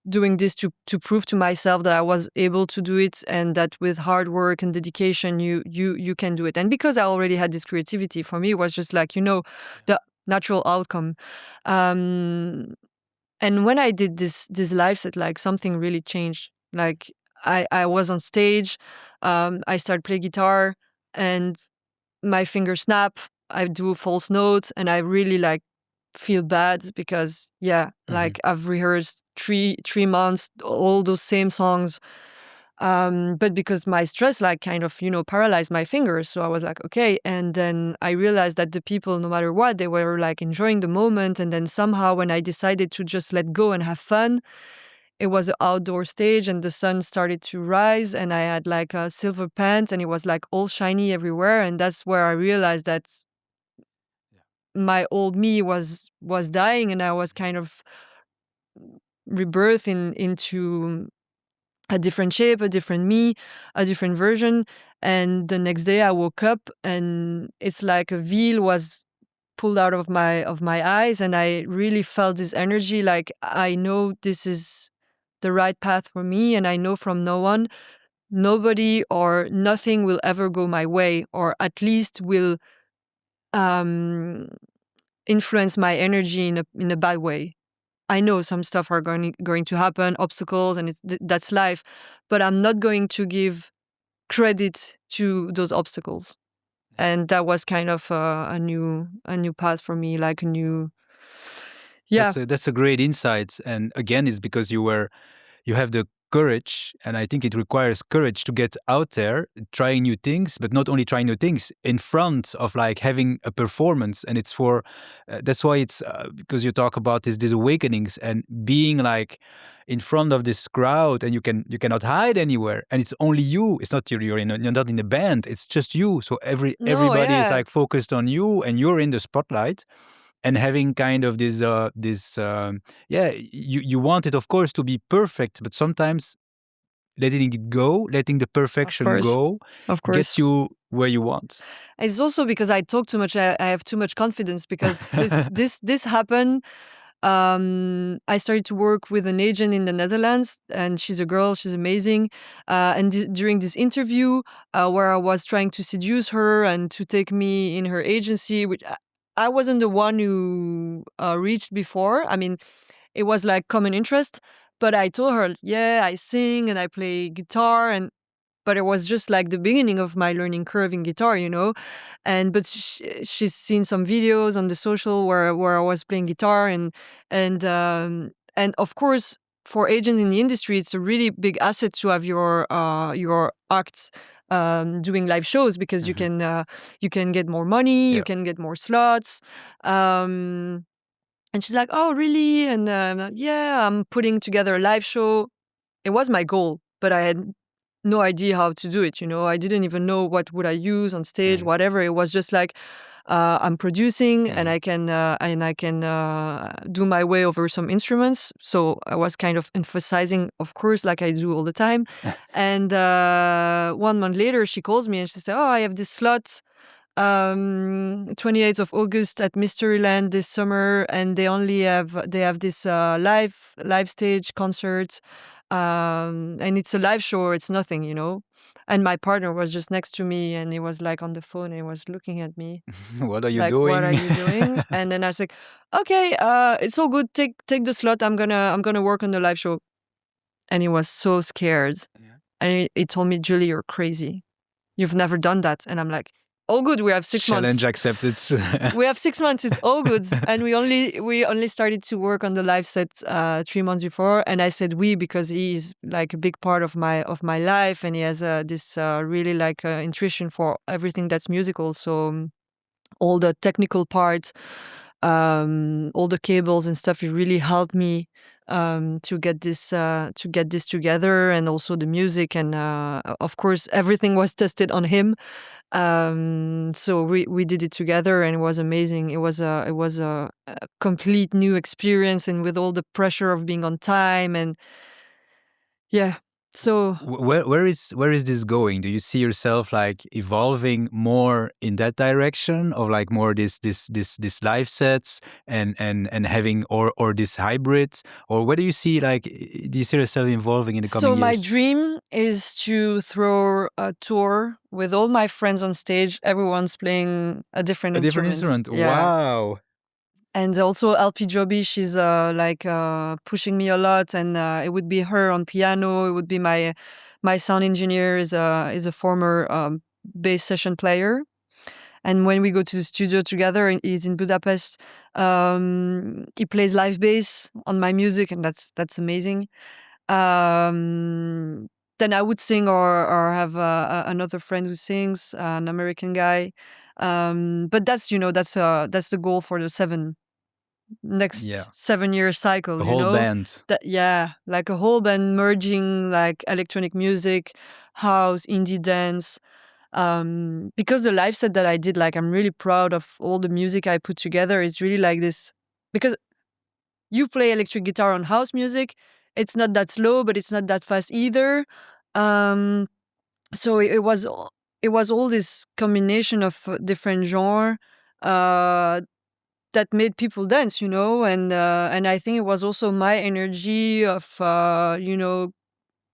doing this to prove to myself that I was able to do it, and that with hard work and dedication you can do it. And because I already had this creativity, for me it was just like, the natural outcome. Um and when I did this live set, like something really changed. Like I was on stage, I started playing guitar, and my fingers snap, I do false notes, and I really like feel bad because, yeah, Mhm. like I've rehearsed 3 months all those same songs. But because my stress like kind of, paralyzed my fingers. So I was like, okay. And then I realized that the people, no matter what, they were like enjoying the moment. And then somehow when I decided to just let go and have fun, it was an outdoor stage and the sun started to rise, and I had like a silver pants and it was like all shiny everywhere. And that's where I realized that my old me was dying, and I was kind of rebirthing into a different shape, a different me, a different version. And the next day I woke up and it's like a veil was pulled out of my eyes, and I really felt this energy, like I know this is the right path for me, and I know from no one, nobody or nothing will ever go my way, or at least will um influence my energy in a bad way. I know some stuff are going to happen, obstacles, and that's life, but I'm not going to give credit to those obstacles. And that was kind of a new path for me, like a new, yeah. That's a great insight, and again, it's because you have the courage, and I think it requires courage to get out there, trying new things, but not only trying new things in front of like having a performance. And it's for that's why it's because you talk about these awakenings and being like in front of this crowd, and you cannot hide anywhere, and it's only you. It's not you're not in a band. It's just you. So No, everybody is yeah, like focused on you, and you're in the spotlight, and having kind of yeah, you want it, of course, to be perfect, but sometimes letting it go, letting the of perfection course, go, of gets course. you where you want. It's also because I talk too much. I have too much confidence because this happened. I started to work with an agent in the Netherlands, and she's a girl. She's amazing. And during this interview, where I was trying to seduce her and to take me in her agency, which I wasn't the one who reached before. I mean, it was like common interest. But I told her, yeah, I sing and I play guitar, and but it was just like the beginning of my learning curve in guitar, you know. And but she's seen some videos on the social where I was playing guitar, and of course, for agents in the industry, it's a really big asset to have your acts doing live shows, because you can get more money, you Yeah. can get more slots. Um, and she's like, "Oh, really?" And yeah, I'm putting together a live show. It was my goal, but I had no idea how to do it. You know, I didn't even know what would I use on stage, Mm. whatever. It was just like I'm producing, and Mhm. I can do my way over some instruments. So I was kind of emphasizing, of course, like I do all the time. And 1 month later, she calls me and she said, "Oh, I have this slot." 28th of August at Mysteryland this summer, and they have this live stage concert, and it's a live show. It's nothing, you know. And my partner was just next to me, and he was like on the phone, and he was looking at me What are you like, "What are doing? you doing?" And then I was like, "Okay, it's all good. Take the slot. I'm gonna work on the live show." And he was so scared, Yeah. and he told me, "Julie, you're crazy. You've never done that." And I'm like, "All good. We have 6 months. Challenge accepted. We have 6 months. It's all good." And we only started to work on the live set 3 months before. And I said we because he's like a big part of my life, and he has this really like intuition for everything that's musical. So all the technical parts, all the cables and stuff, it really helped me to get this together, and also the music, and of course everything was tested on him. So we did it together, and it was amazing. It was a complete new experience, and with all the pressure of being on time, and yeah. So Where is this going? Do you see yourself like evolving more in that direction of like more this live sets and having or this hybrids, or where do you see like do you see yourself evolving in the coming so my years? dream is to throw a tour with all my friends on stage. Everyone's playing a different A different instrument. instrument. Yeah. Wow. And also LP Joby, she's like pushing me a lot, and it would be her on piano. It would be my sound engineer is a former bass session player. And when we go to the studio together, and he's in Budapest, he plays live bass on my music, and that's amazing. Um, then I would sing, or have another friend who sings, an American guy. But that's, you know, that's the goal for the next Yeah. 7 year cycle, A you whole know. band. That, yeah, like a whole band merging like electronic music, house, indie dance. Because the live set that I did, like, I'm really proud of all the music I put together. It's really like this, because you play electric guitar on house music, it's not that slow, but it's not that fast either. um so it was all this combination of different genre uh that made people dance, you know. And I think it was also my energy of you know,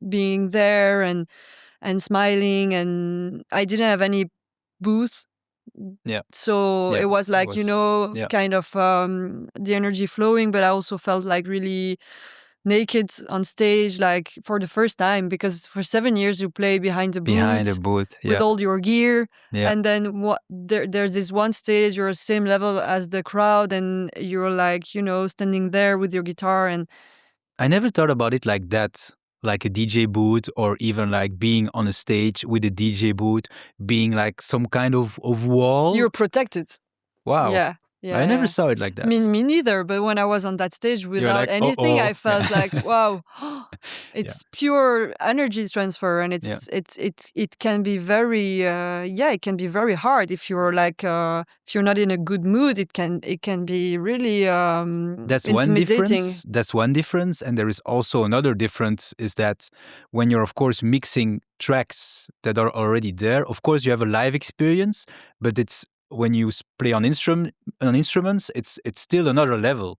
being there and smiling, and I didn't have any booth. Yeah. So Yeah. it was It like, you was know, yeah. kind of the energy flowing, but I also felt like really naked on stage, like for the first time, because for 7 years you play behind the Behind the booth booth. with Yeah. all your gear. Yeah. And then there's this one stage, you're same level as the crowd, and you're like, you know, standing there with your guitar. And I never thought about it like that. like a DJ booth, or even like being on a stage with a DJ booth, being like some kind of wall? You're protected. Wow. Yeah. I never Yeah. saw it like that. Me neither. But when I was on that stage without like, anything, "Uh-oh." I felt Yeah. like, wow, it's pure energy transfer, and it can be very it can be very hard if you're like if you're not in a good mood. It can be really That's one intimidating. difference. That's one difference. And there is also another difference, is that when you're, of course, mixing tracks that are already there, of course, you have a live experience, but it's when you play on instruments, it's still another level.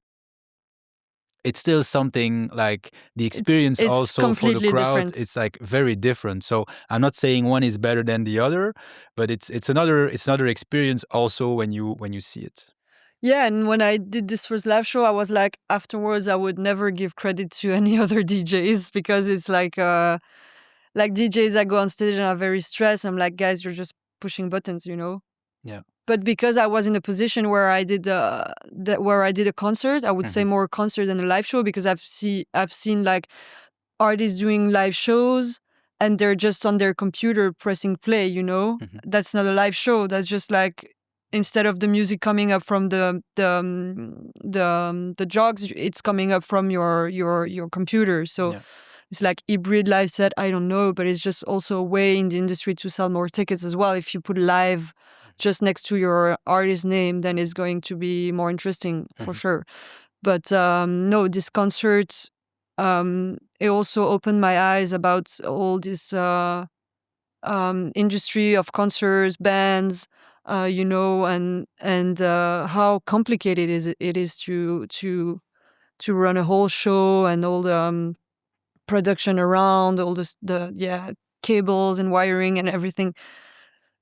It's still something like the experience It's also for the completely crowd. different. It's like very different. So I'm not saying one is better than the other, but it's another experience also when you see it. Yeah, and when I did this first live show, I was like, afterwards, I would never give credit to any other DJs, because it's like DJs that go on stage and are very stressed. I'm like, guys, you're just pushing buttons, you know. Yeah. But because I was in a position where I did where I did a concert, I would say more concert than a live show, because I've seen like artists doing live shows and they're just on their computer pressing play, you know. That's not a live show. That's just like, instead of the music coming up from the jogs, it's coming up from your computer. So it's like hybrid live set. I don't know, but it's just also a way in the industry to sell more tickets as well. If you put live just next to your artist name, then it's going to be more interesting for sure. But no, this concert, it also opened my eyes about all this industry of concerts, bands, you know, and how complicated it is to run a whole show, and all the production around, all the cables and wiring and everything.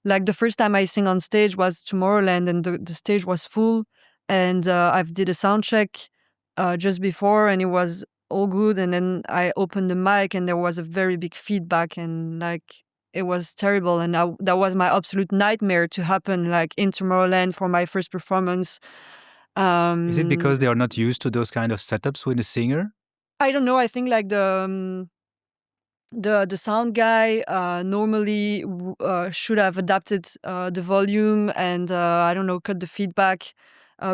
Like the first time I sing on stage was Tomorrowland, and the stage was full, and I've did a sound check just before, and it was all good, and then I opened the mic and there was a very big feedback, and like it was terrible, and that was my absolute nightmare to happen, like in Tomorrowland for my first performance. Is it because they are not used to those kind of setups with a singer? I don't know. I think like the sound guy normally should have adapted the volume, and I don't know, cut the feedback,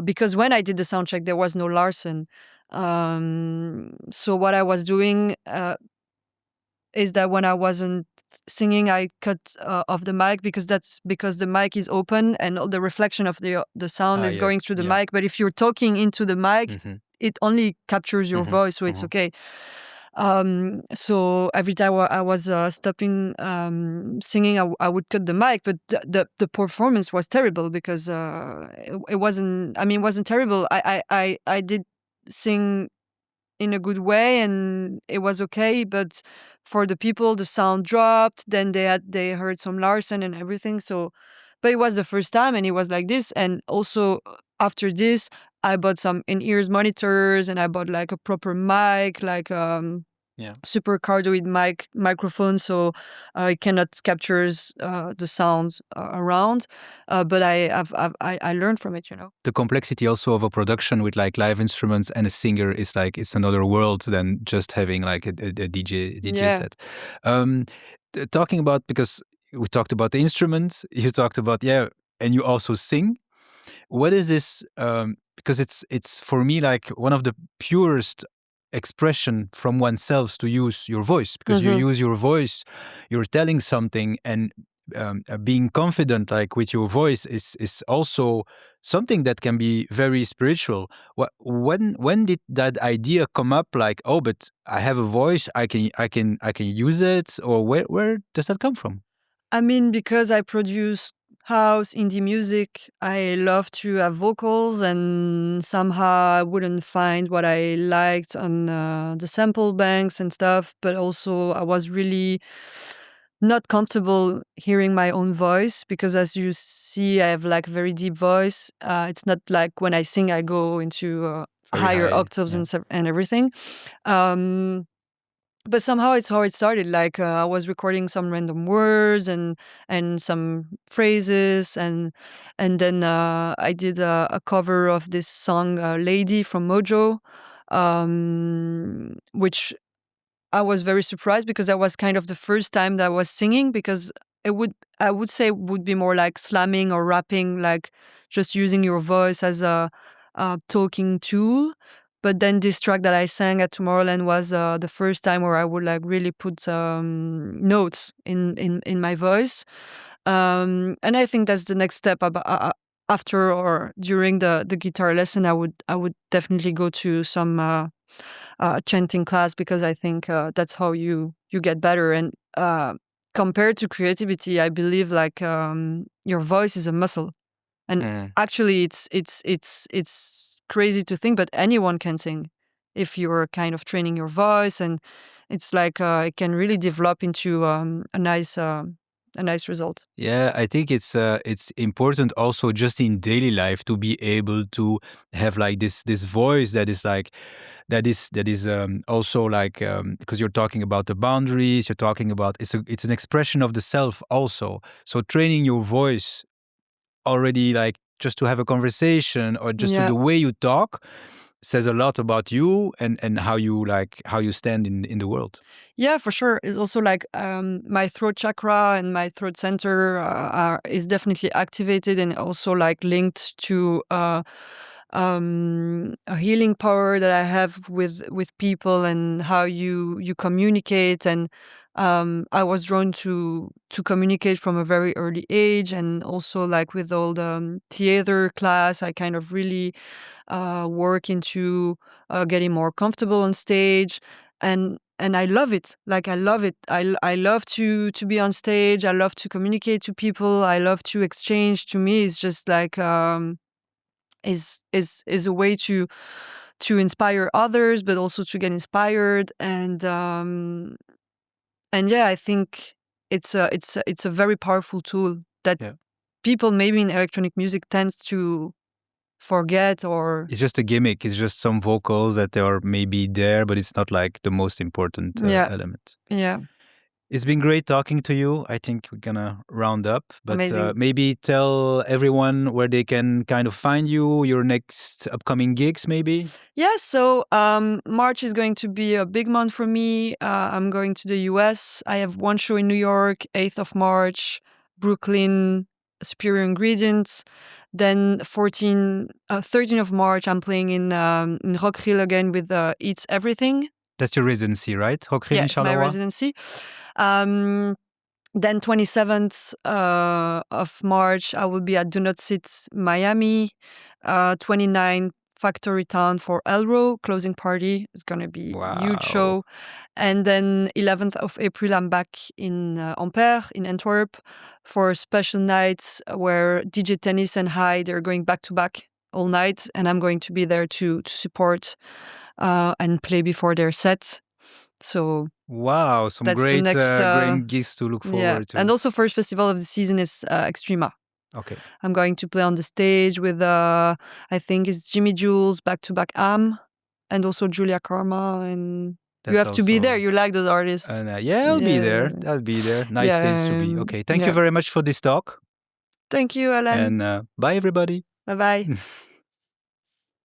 because when I did the sound check there was no Larson. So what I was doing is that when I wasn't singing, I cut off the mic, because the mic is open and all the reflection of the sound is going through the mic. But if you're talking into the mic, it only captures your voice, so it's okay. So every time I was stopping singing, I would cut the mic, but the performance was terrible, because it wasn't. I mean, it wasn't terrible. I did sing in a good way, and it was okay. But for the people, the sound dropped. Then they heard some Larson and everything. So, but it was the first time, and it was like this. And also after this, I bought some in-ears monitors, and I bought like a proper mic, like super cardioid microphone, so it cannot capture the sound around. But I learned from it, you know. The complexity also of a production with like live instruments and a singer is like, it's another world than just having like a DJ set. Talking about, because we talked about the instruments, you talked about and you also sing. What is this? Because it's for me like one of the purest expression from oneself to use your voice, because you use your voice, you're telling something, and being confident like with your voice is also something that can be very spiritual. When did that idea come up? Like, oh, but I have a voice, I can use it, or where does that come from? I mean, because I produce house, indie music, I love to have vocals, and somehow I wouldn't find what I liked on the sample banks and stuff. But also, I was really not comfortable hearing my own voice, because as you see, I have like a very deep voice. It's not like when I sing, I go into higher octaves and everything. But somehow it's how it started. Like I was recording some random words and some phrases, and then I did a cover of this song "Lady" from Mojo, which I was very surprised because that was kind of the first time that I was singing, because I would say it would be more like slamming or rapping, like just using your voice as a talking tool. But then this track that I sang at Tomorrowland was the first time where I would like really put notes in my voice. And I think that's the next step. After or during the guitar lesson, I would definitely go to some chanting class, because I think that's how you get better. And compared to creativity, I believe like your voice is a muscle. And actually, it's crazy to think, but anyone can sing if you're kind of training your voice, and it's like it can really develop into a nice result. Yeah, I think it's important also just in daily life to be able to have like this voice that is like that is also like because you're talking about the boundaries, you're talking about it's an expression of the self also. So training your voice already, like just to have a conversation or just to Yeah. the way you talk, says a lot about you and how you stand in the world. Yeah, for sure. It's also like my throat chakra and my throat center is definitely activated, and also like linked to a healing power that I have with people, and how you communicate. And I was drawn to communicate from a very early age, and also like with all the theater class, I kind of really work into getting more comfortable on stage. And I love it. Like I love it. I love to be on stage. I love to communicate to people. I love to exchange. To me, it's just like is a way to inspire others, but also to get inspired. And yeah, I think it's a very powerful tool that Yeah. people maybe in electronic music tends to forget. Or It's just a gimmick. It's just some vocals that are maybe there, but it's not like the most important yeah, element. yeah, It's been great talking to you. I think we're gonna round up, but amazing. maybe tell everyone where they can kind of find you, your next upcoming gigs, maybe. Yeah, so March is going to be a big month for me. I'm going to the US. I have one show in New York, 8th of March, Brooklyn, Superior Ingredients. Then 13th of March, I'm playing in Rock Hill again with Eats Everything. That's your residency, right? Hockhill Yeah, in it's my Charleroi. residency. Then 27th of March, I will be at Do Not Sit, Miami. 29th, Factory Town for Elro, closing party. It's going to be a huge Wow. show. And then 11th of April, I'm back in Ampère, in Antwerp, for special nights where DJ Tennis and Hyde are going back to back all night. And I'm going to be there to support and play before their set. So Wow, some that's the great next, great gigs to look forward to. And also first festival of the season is Extrema. Okay. I'm going to play on the stage with I think it's Jimmy Jules, Back to Back Am, and also Julia Karma. And you have to be there. You like those artists. Yeah, I'll be there. I'll be there. Nice stage to be. Okay. Thank you very much for this talk. Thank you, Alan. And bye, everybody. Bye bye.